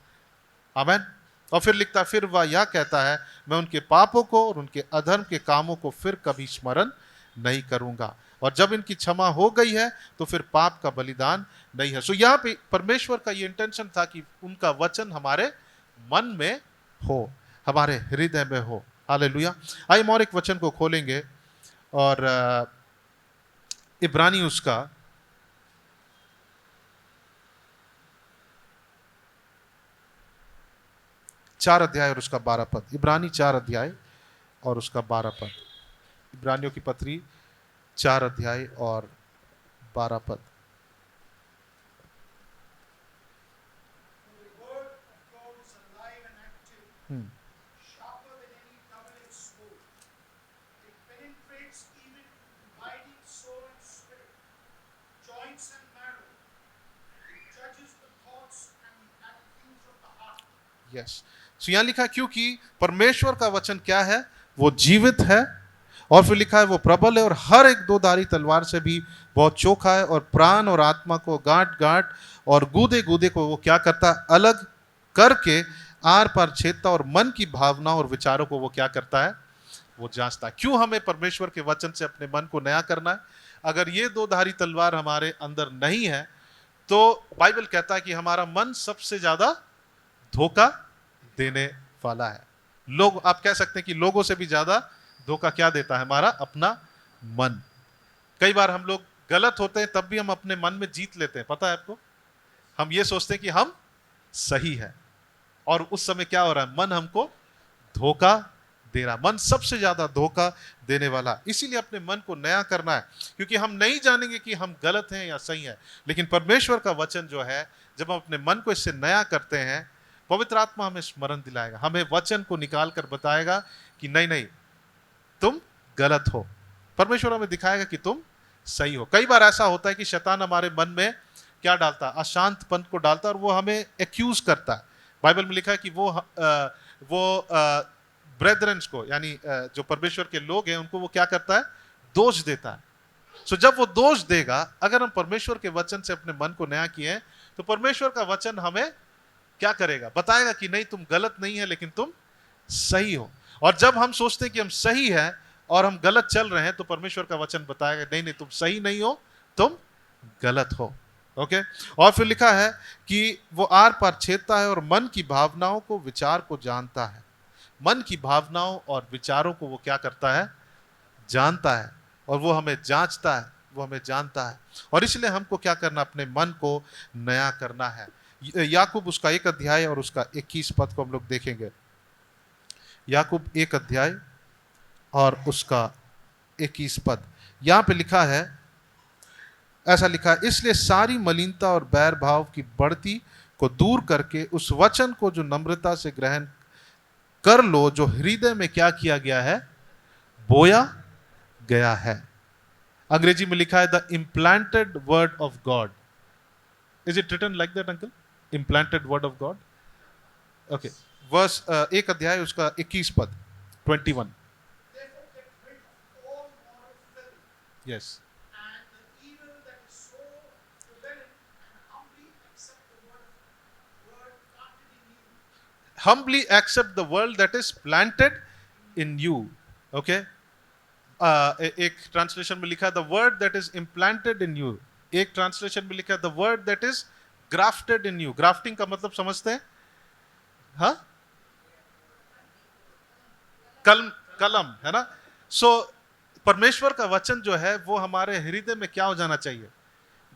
आमेन। और फिर लिखता है, फिर वह यह कहता है, मैं उनके पापों को और उनके अधर्म के कामों को फिर कभी स्मरण नहीं करूंगा। और जब इनकी क्षमा हो गई है तो फिर पाप का बलिदान नहीं है। सो यहाँ पे परमेश्वर का ये इंटेंशन था कि उनका वचन हमारे मन में हो, हमारे हृदय में हो। हालेलुया। आइए हम और एक वचन को खोलेंगे और इब्रानी उसका 4 अध्याय और उसका 12 पद। इब्रानी 4 अध्याय और उसका 12 पद। इब्रानियों की पत्री 4 अध्याय और 12 पद। The word of God is alive and active, sharper than any double-edged sword. It penetrates even to dividing soul and spirit, joints and marrow. It judges the thoughts and the attitudes of the heart. Yes. So यहां लिखा है क्योंकि परमेश्वर का वचन क्या है? वो जीवित है। और फिर लिखा है वो प्रबल है और हर एक दोधारी तलवार से भी बहुत चोखा है और प्राण और आत्मा को गांठ गांठ और गूदे गूदे को वो क्या करता है? अलग करके आर पार छेदता और मन की भावना और विचारों को वो क्या करता है? वो जांचता है। क्यों हमें परमेश्वर के वचन से अपने मन को नया करना है? अगर ये दोधारी तलवार हमारे अंदर नहीं है तो बाइबल कहता है कि हमारा मन सबसे ज्यादा धोखा देने वाला है। लोग, आप कह सकते हैं कि लोगों से भी ज्यादा धोखा क्या देता है? हमारा अपना मन। कई बार हम लोग गलत होते हैं तब भी हम अपने मन में जीत लेते हैं। पता है आपको? हम ये सोचते हैं कि हम सही है और उस समय क्या हो रहा है? मन हमको धोखा दे रहा। मन सबसे ज्यादा धोखा देने वाला। इसीलिए अपने मन को नया करना है, क्योंकि हम नहीं जानेंगे कि हम गलत हैं या सही हैं। लेकिन परमेश्वर का वचन जो है, जब हम अपने मन को इससे नया करते हैं, पवित्र आत्मा हमें स्मरण दिलाएगा, हमें वचन को निकाल कर बताएगा कि नहीं नहीं, तुम गलत हो। परमेश्वर हमें दिखाएगा कि तुम सही हो। कई बार ऐसा होता है कि शैतान हमारे मन में क्या डालता है? अशांतपन को डालता है और वो हमें एक्यूज करता है। बाइबल में लिखा है कि वो ब्रेदरेंस को, यानी जो परमेश्वर के लोग हैं, उनको वो क्या करता है? दोष देता है। सो जब वो दोष देगा, अगर हम परमेश्वर के वचन से अपने मन को नया किए हैं तो परमेश्वर का वचन हमें क्या करेगा? बताएगा कि नहीं, तुम गलत नहीं है लेकिन तुम सही हो। और जब हम सोचते हैं कि हम सही है और हम गलत चल रहे हैं तो परमेश्वर का वचन बताएगा नहीं नहीं, तुम सही नहीं हो, तुम गलत हो। ओके। और फिर लिखा है कि वो आर पार छेदता है और मन की भावनाओं को, विचार को जानता है। मन की भावनाओं और विचारों को वो क्या करता है? जानता है। और वो हमें जांचता है, वो हमें जानता है। और इसलिए हमको क्या करना? अपने मन को नया करना है। याकूब उसका 1 अध्याय और उसका 21 पद को हम लोग देखेंगे। याकूब 1 अध्याय और उसका 21 पद। यहां पे लिखा है, ऐसा लिखा है, इसलिए सारी मलिनता और बैर भाव की बढ़ती को दूर करके उस वचन को जो नम्रता से ग्रहण कर लो, जो हृदय में क्या किया गया है? बोया गया है। अंग्रेजी में लिखा है the implanted word of God. Is it written like that uncle? Implanted word of God. Okay. Verse 1 अध्याय उसका 21 पद 21। Therefore get rid of all moral filth yes. and the evil that is so prevalent, and humbly accept the word planted in you. Humbly accept the word that is planted in you. Okay. एक translation में लिखा है the word that is implanted in you. एक translation में लिखा है the word that is grafted in you. Grafting का मतलब समझते हैं? हाँ, कलम है ना। सो परमेश्वर का वचन जो है वो हमारे हृदय में क्या हो जाना चाहिए?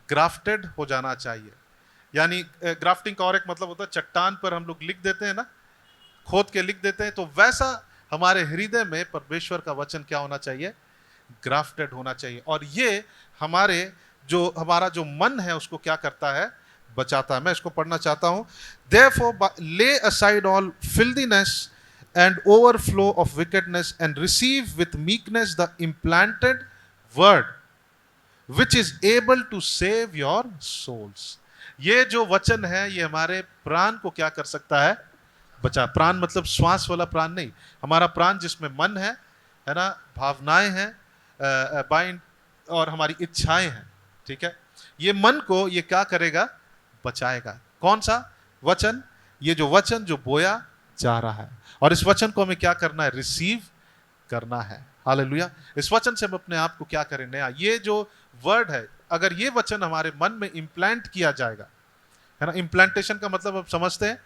ग्राफ्टेड हो जाना चाहिए। यानी ग्राफ्टिंग का और एक मतलब होता है चट्टान पर हम लोग लिख देते हैं ना, खोद के लिख देते हैं, तो वैसा हमारे हृदय में परमेश्वर का वचन क्या होना चाहिए? ग्राफ्टेड होना चाहिए। और ये हमारा जो मन है उसको क्या करता है, बचाता है। मैं इसको पढ़ना चाहता हूं। Therefore lay aside all filthiness and overflow of wickedness and receive with meekness the implanted word which is able to save your souls। ये जो वचन है ये हमारे प्राण को क्या कर सकता है, बचा। प्राण मतलब श्वास वाला प्राण नहीं, हमारा प्राण जिसमें मन है ना, भावनाएं हैं, माइंड और हमारी इच्छाएं हैं, ठीक है। ये मन को ये क्या करेगा, बचाएगा। कौन सा वचन, ये जो वचन जो बोया जा रहा है, और इस वचन को हमें क्या करना है, रिसीव करना है। हालेलुया। इस वचन से हम अपने आप को क्या करें, नया। ये जो वर्ड है, अगर ये वचन हमारे मन में इम्प्लांट किया जाएगा, है ना। इम्प्लांटेशन का मतलब आप समझते हैं,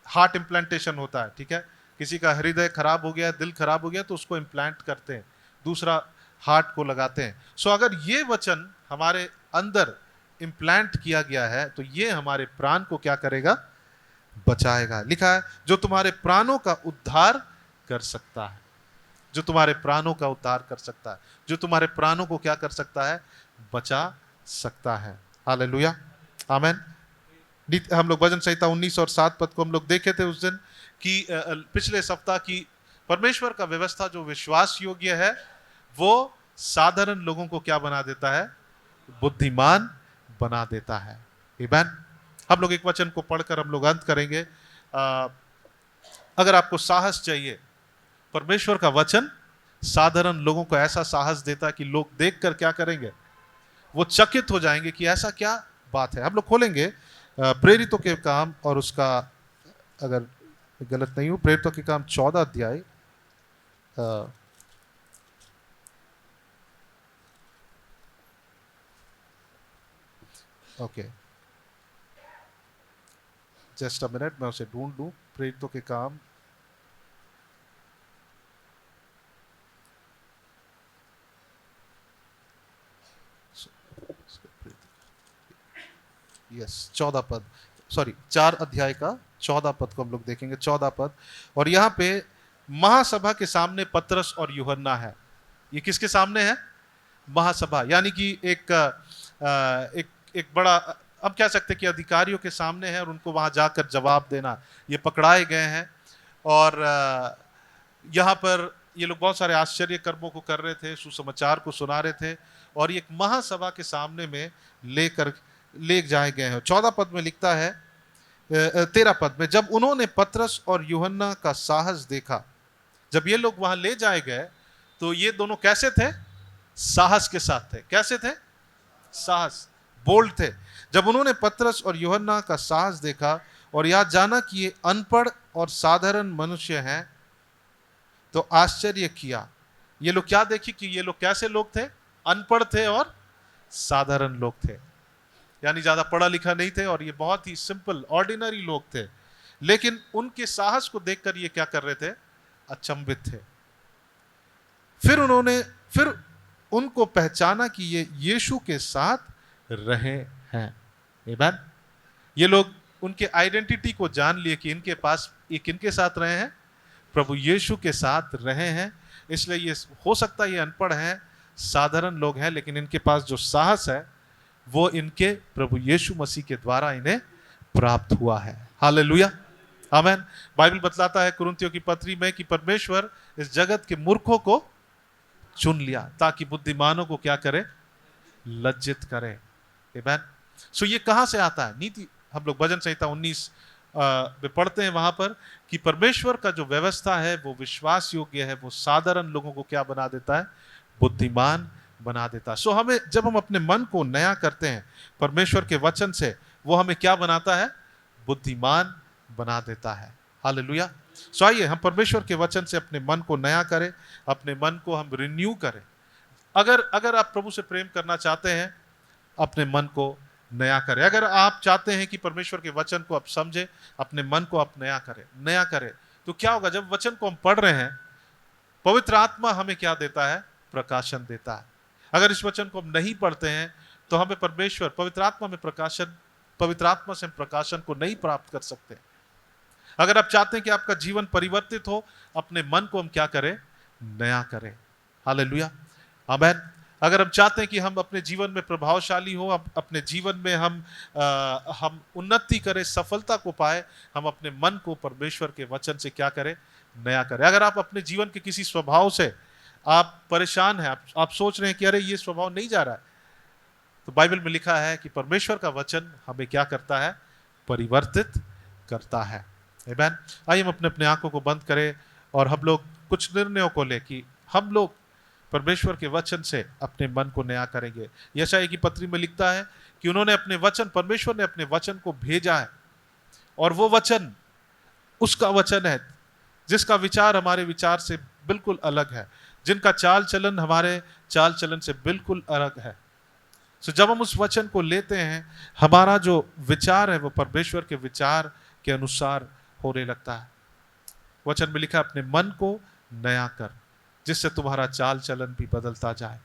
हार्ट इम्प्लांटेशन होता है, ठीक है। किसी का हृदय खराब हो गया, दिल खराब हो गया, तो उसको इम्प्लांट करते हैं, दूसरा हार्ट को लगाते हैं। सो अगर ये वचन हमारे अंदर इम्प्लांट किया गया है तो ये हमारे प्राण को क्या करेगा, बचाएगा। लिखा है जो तुम्हारे प्राणों का उद्धार कर सकता है, जो तुम्हारे प्राणों का उद्धार कर सकता है, जो तुम्हारे प्राणों को क्या कर सकता है, बचा सकता है। हालेलुया, आमेन। हम लोग भजन संहिता 19 और 7 पद को हम लोग देखे थे उस दिन कि पिछले सप्ताह की परमेश्वर का व्यवस्था जो विश्वास योग्य है वो साधारण लोगों को क्या बना देता है, बुद्धिमान बना देता है। आमीन। हम लोग एक वचन को पढ़कर हम लोग अंत करेंगे। अगर आपको साहस चाहिए, परमेश्वर का वचन साधारण लोगों को ऐसा साहस देता है कि लोग देखकर क्या करेंगे, वो चकित हो जाएंगे कि ऐसा क्या बात है। हम लोग खोलेंगे प्रेरितों के काम, और उसका अगर गलत नहीं हूं, प्रेरितों के काम 14 अध्याय ओके, जस्ट अ मिनट, मैं उसे ढूंढ लूं। प्रेरितों के काम यस 14 पद, सॉरी 4 अध्याय का 14 पद को हम लोग देखेंगे। 14 पद, और यहाँ पे महासभा के सामने पतरस और यूहन्ना है। ये किसके सामने है, महासभा, यानी कि एक बड़ा, अब कह सकते हैं कि अधिकारियों के सामने है, और उनको वहां जाकर जवाब देना। ये पकड़ाए गए हैं, और यहाँ पर ये लोग बहुत सारे आश्चर्य कर्मों को कर रहे थे, सुसमाचार को सुना रहे थे, और एक महासभा के सामने में ले जाए गए हैं। 14 पद में लिखता है, 13 पद में, जब उन्होंने पतरस और यूहन्ना का साहस देखा, जब ये लोग वहां ले जाए गए तो ये दोनों कैसे थे, साहस के साथ थे। कैसे थे, साहस, बोल्ड थे। जब उन्होंने पतरस और यूहन्ना का साहस देखा और यह जाना कि ये अनपढ़ और साधारण मनुष्य हैं, तो आश्चर्य किया। ये लोग क्या देखी कि ये लोग कैसे लोग थे, अनपढ़ थे और साधारण लोग थे, यानी ज्यादा पढ़ा लिखा नहीं थे, और ये बहुत ही सिंपल ऑर्डिनरी लोग थे। लेकिन उनके साहस को देखकर ये क्या कर रहे थे, अचंभित थे। फिर उनको पहचाना कि ये यीशु के साथ रहे हैं। आमीन। ये लोग उनके आइडेंटिटी को जान लिए कि इनके पास ये किनके साथ रहे हैं, प्रभु यीशु के साथ रहे हैं। इसलिए ये हो सकता है ये अनपढ़ हैं, साधारण लोग हैं, लेकिन इनके पास जो साहस है वो इनके प्रभु यीशु मसीह के द्वारा इन्हें प्राप्त हुआ है। हालेलुया, आमीन। बाइबल बतलाता है कुरिन्थियों की पत्री में कि परमेश्वर इस जगत के मूर्खों को चुन लिया ताकि बुद्धिमानों को क्या करे, लज्जित करे। आमीन। सो ये कहां से आता है, नीति। हम लोग भजन संहिता 19 में पढ़ते हैं वहां पर कि परमेश्वर का जो व्यवस्था है वो विश्वास योग्य है, वो साधारण लोगों को क्या बना देता है, बुद्धिमान बना देता है। सो हमें, जब हम अपने मन को नया करते हैं परमेश्वर के वचन से, वो हमें क्या बनाता है, बुद्धिमान बना देता है। हालेलुया। सो आइए हम परमेश्वर के वचन से अपने मन को नया करें, अपने मन को हम रिन्यू करें। अगर आप प्रभु से प्रेम करना चाहते हैं, अपने मन को नया करें। अगर आप चाहते हैं कि परमेश्वर के वचन को आप समझें, अपने मन को आप नया करें, तो क्या होगा, जब वचन को हम पढ़ रहे हैं, पवित्र आत्मा हमें क्या देता है, प्रकाशन देता है। अगर इस वचन को हम नहीं पढ़ते हैं तो हमें परमेश्वर पवित्र आत्मा से हम प्रकाशन को नहीं प्राप्त कर सकते। अगर आप चाहते हैं कि आपका जीवन परिवर्तित हो, अपने मन को हम क्या करें, नया करें। हालेलुया, आमेन। अगर हम चाहते हैं कि हम अपने जीवन में प्रभावशाली हो, अपने जीवन में हम उन्नति करें, सफलता को पाए, हम अपने मन को परमेश्वर के वचन से क्या करें, नया करें। अगर आप अपने जीवन के किसी स्वभाव से आप परेशान हैं, आप सोच रहे हैं कि अरे ये स्वभाव नहीं जा रहा है, तो बाइबल में लिखा है कि परमेश्वर का वचन हमें क्या करता है, परिवर्तित करता है। आमीन। आइए हम अपने आंखों को बंद करें और हम लोग कुछ निर्णयों को ले कि हम लोग परमेश्वर के वचन से अपने मन को नया करेंगे। यशायाह की पत्री में लिखता है कि उन्होंने अपने वचन, परमेश्वर ने अपने वचन को भेजा है, और वो वचन उसका वचन है जिसका विचार हमारे विचार से बिल्कुल अलग है, जिनका चाल चलन हमारे चाल चलन से बिल्कुल अलग है। सो जब हम उस वचन को लेते हैं, हमारा जो विचार है वो परमेश्वर के विचार के अनुसार होने लगता है। वचन में लिखा, अपने मन को नया कर, जिससे तुम्हारा चाल चलन भी बदलता जाए।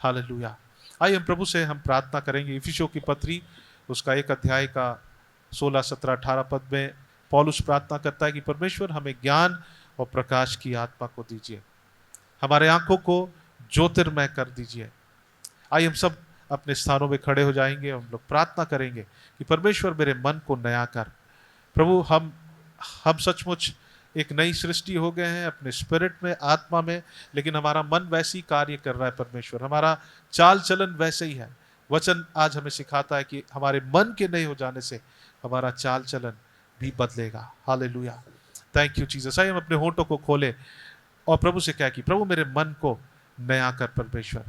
हालेलुया। आइए हम प्रभु से हम प्रार्थना करेंगे। इफिसियों की पत्री उसका 1 अध्याय का 16, 17, 18 पद में पौलुस प्रार्थना करता है कि परमेश्वर हमें ज्ञान और प्रकाश की आत्मा को दीजिए, हमारे आंखों को ज्योतिर्मय कर दीजिए। आइए हम सब अपने स्थानों में खड़े हो जाएंगे, हम लोग प्रार्थना करेंगे कि परमेश्वर मेरे मन को नया कर। प्रभु हम सचमुच एक नई सृष्टि हो गए हैं अपने स्पिरिट में, आत्मा में, लेकिन हमारा मन वैसे ही कार्य कर रहा है परमेश्वर, हमारा चाल चलन वैसे ही है। वचन आज हमें सिखाता है कि हमारे मन के नहीं हो जाने से हमारा चाल चलन भी बदलेगा। Hallelujah, thank you Jesus. आइए हम अपने होठों को खोले और प्रभु से क्या कि प्रभु मेरे मन को नया कर परमेश्वर,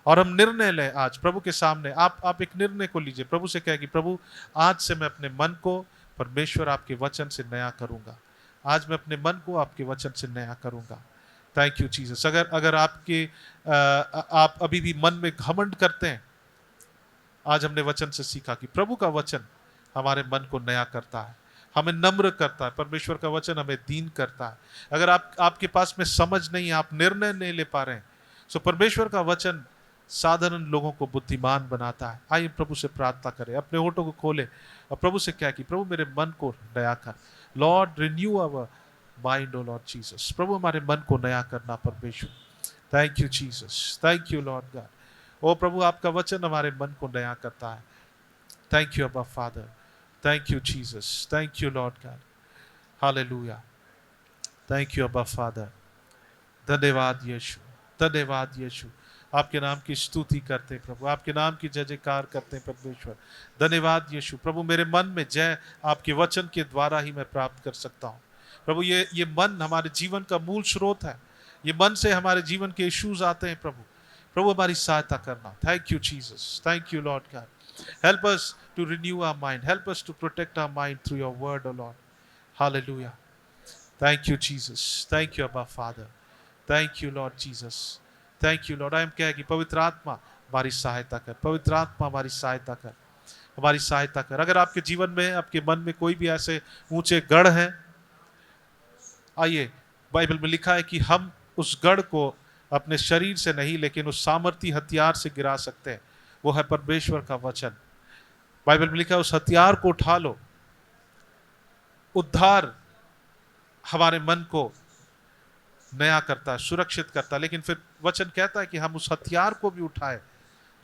और हम निर्णय लें आज प्रभु के सामने। आप एक निर्णय को लीजिए, प्रभु से क्या कि प्रभु आज से मैं अपने मन को परमेश्वर आपके वचन से नया करूंगा, आज मैं अपने मन को आपके वचन से नया करूंगा। Thank you Jesus. अगर आप अभी भी मन में घमंड करते हैं, आज हमने वचन से सीखा कि प्रभु का वचन हमारे मन को नया करता है, हमें नम्र करता है। परमेश्वर का वचन हमें दीन करता है। अगर आपके पास में समझ नहीं है, आप निर्णय नहीं ले पा रहे हैं, सो परमेश्वर का वचन साधारण लोगों को बुद्धिमान बनाता है। आइए प्रभु से प्रार्थना करें, अपने होठों को खोले और प्रभु से क्या कि प्रभु मेरे मन को नया कर। Lord renew our mind, oh Lord Jesus. प्रभु हमारे मन को नया करना परमेश्वर। Thank you Jesus, thank you Lord God. ओ प्रभु आपका वचन हमारे मन को नया करता है। थैंक यू अब्बा father, thank you Jesus, thank you Lord God. Hallelujah, thank you अब्बा फादर। धन्यवाद यीशु, धन्यवाद यीशु। आपके नाम की स्तुति करते हैं प्रभु, आपके नाम की जय जयकार करते हैं परमेश्वर। धन्यवाद यीशु। प्रभु मेरे मन में जय आपके वचन के द्वारा ही मैं प्राप्त कर सकता हूँ। प्रभु ये मन हमारे जीवन का मूल स्रोत है, ये मन से हमारे जीवन के इश्यूज आते हैं प्रभु। प्रभु हमारी सहायता करना। Thank you Jesus, thank you Lord God. Help us to renew our mind, help us to protect our mind through your word, oh Lord. Hallelujah, thank you Jesus, thank you अब्बा father, thank you Lord Jesus, thank you Lord. I am कह कि पवित्र आत्मा हमारी सहायता कर, पवित्र आत्मा हमारी सहायता कर, हमारी सहायता कर। अगर आपके जीवन में, आपके मन में कोई भी ऐसे ऊंचे गढ़ हैं, आइए बाइबल में लिखा है कि हम उस गढ़ को अपने शरीर से नहीं लेकिन उस सामर्थी हथियार से गिरा सकते हैं, वो है परमेश्वर का वचन। बाइबल में लिखा है उस हथियार को उठा लो। उद्धार हमारे मन को नया करता है, सुरक्षित करता है, लेकिन फिर वचन कहता है कि हम उस हथियार को भी उठाए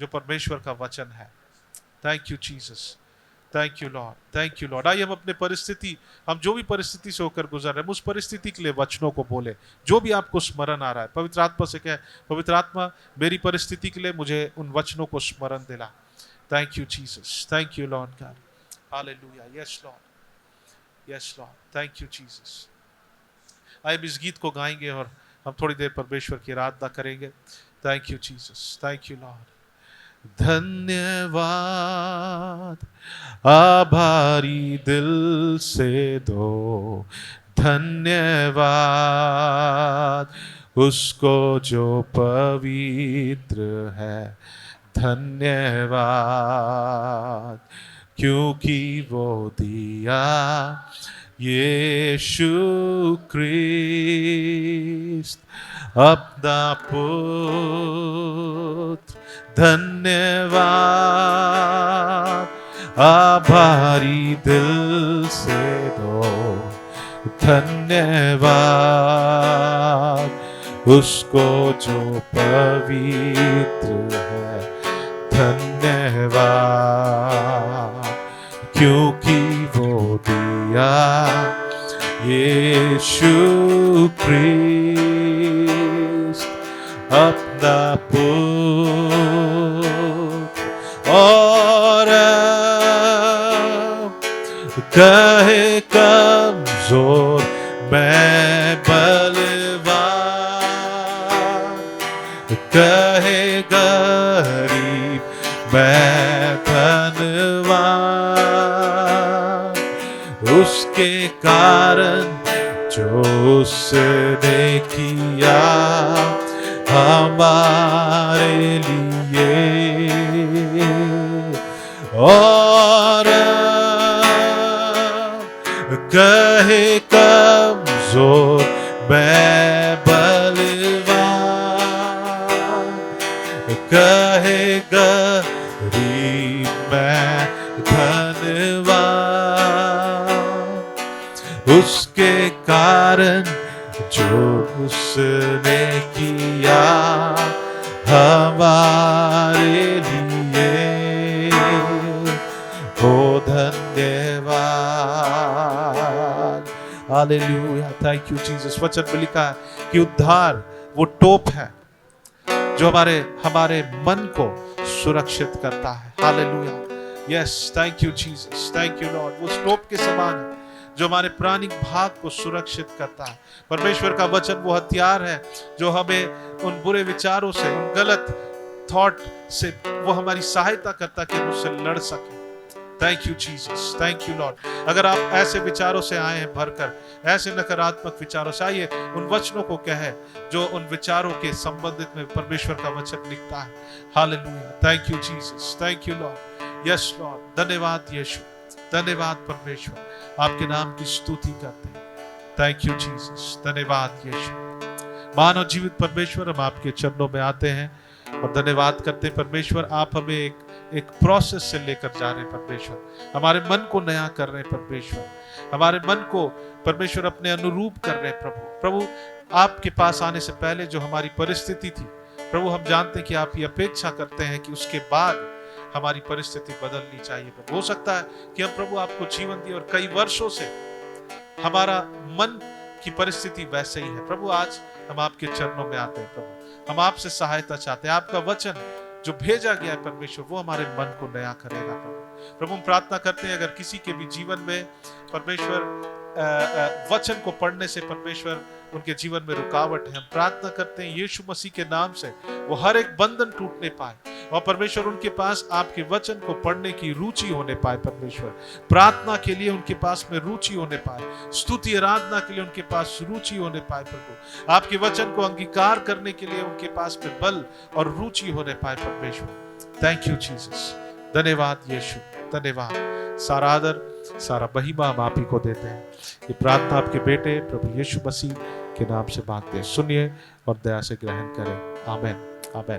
जो परमेश्वर का वचन है। Thank you Jesus, thank you Lord, thank you Lord. आइए हम अपने परिस्थिति, हम जो भी परिस्थिति से होकर गुजर रहे हैं, उस परिस्थिति के लिए वचनों को बोले, जो भी आपको स्मरण आ रहा है। पवित्र आत्मा से कहे, पवित्र आत्मा मेरी परिस्थिति के लिए मुझे उन वचनों को स्मरण दिला। Thank you Jesus, thank you Lord God. Hallelujah, yes Lord, yes Lord, thank you Jesus. आइए इस गीत को गाएंगे और हम थोड़ी देर परमेश्वर की आराधना करेंगे। Thank you Jesus, thank you Lord. धन्यवाद आभारी दिल से दो, धन्यवाद उसको जो पवित्र है, धन्यवाद क्योंकि वो दिया यीशु क्रिस्त अपना पुत्र। धन्यवाद आभारी दिल से दो, धन्यवाद उसको जो पवित्र है धन्यवाद, क्योंकि वो दिया यीशु क्रिस्त अपना पुत्र, और कहे कमजोर मैं बलवान, कहे गरीब मैं धनवान, उसके कारण जो उसने किया हमारे लिए, और कहे कमजोर मैं बलवान, कहे गरीब मैं धनवान, उसके कारण जो उसने किया हमारे लिए, हो धन्यवाद। Hallelujah, thank you Jesus. वचन में लिखा है कि उद्धार वो टोप है जो हमारे मन को सुरक्षित करता है। Hallelujah, yes, thank you Jesus, thank you Lord. वो टोप के समान है जो हमारे प्राणिक भाग को सुरक्षित करता है। परमेश्वर का वचन वो हथियार है जो हमें उन बुरे विचारों से, उन गलत थॉट से वो हमारी सहायता करता कि हम उससे लड़ सके। Thank you Jesus, thank you Lord. अगर आप ऐसे विचारों से आए हैं भरकर, ऐसे नकारात्मक विचारों से, आइए उन वचनों को कहे जो उन विचारों के संबंधित में परमेश्वर का वचन लिखता है। Hallelujah, thank you Jesus, thank you Lord, yes Lord. धन्यवाद यीशु, धन्यवाद परमेश्वर, आपके नाम की स्तुति करते हैं। थैंक यू जीसस, धन्यवाद यीशु। मानव जीवित परमेश्वर, हम आपके चरणों में आते हैं और धन्यवाद करते हैं परमेश्वर। आप हमें एक प्रोसेस से लेकर जा रहे हैं परमेश्वर, हमारे मन को नया कर रहे हैं परमेश्वर, हमारे मन को परमेश्वर अपने अनुरूप कर रहे हैं प्रभु। आपके पास आने से पहले जो हमारी परिस्थिति थी प्रभु, हम जानते हैं कि आप ये अपेक्षा करते हैं कि उसके बाद हमारी परिस्थिति बदलनी चाहिए प्रभु। हो सकता है कि हम प्रभु आपको जीवन दिए और कई वर्षों से हमारा मन की परिस्थिति वैसे ही है प्रभु। आज हम आपके चरणों में आते हैं प्रभु, हम आपसे सहायता चाहते हैं। आपका वचन जो भेजा गया है परमेश्वर, वो हमारे मन को नया करेगा प्रभु। हम प्रार्थना करते हैं अगर किसी के भी जीवन में परमेश्वर वचन को पढ़ने से परमेश्वर उनके जीवन में रुकावट है, हम प्रार्थना करते हैं यीशु मसीह के नाम से वो हर एक बंधन टूटने पाए और परमेश्वर उनके पास आपके वचन को पढ़ने की रुचि होने पाए परमेश्वर, प्रार्थना के लिए उनके पास में रुचि होने पाए, स्तुति आराधना के लिए उनके पास रुचि होने पाए प्रभु, आपके वचन को अंगीकार करने के लिए उनके पास में बल और रुचि होने पाए परमेश्वर। थैंक यू जीसस, धन्यवाद यीशु, धन्यवाद। सारा आदर सारा महिमा हम आप ही को देते हैं। ये प्रार्थना आपके बेटे प्रभु यीशु मसीह के नाम से मांगते हैं, सुनिए और दया से ग्रहण करें। आमीन, आमीन।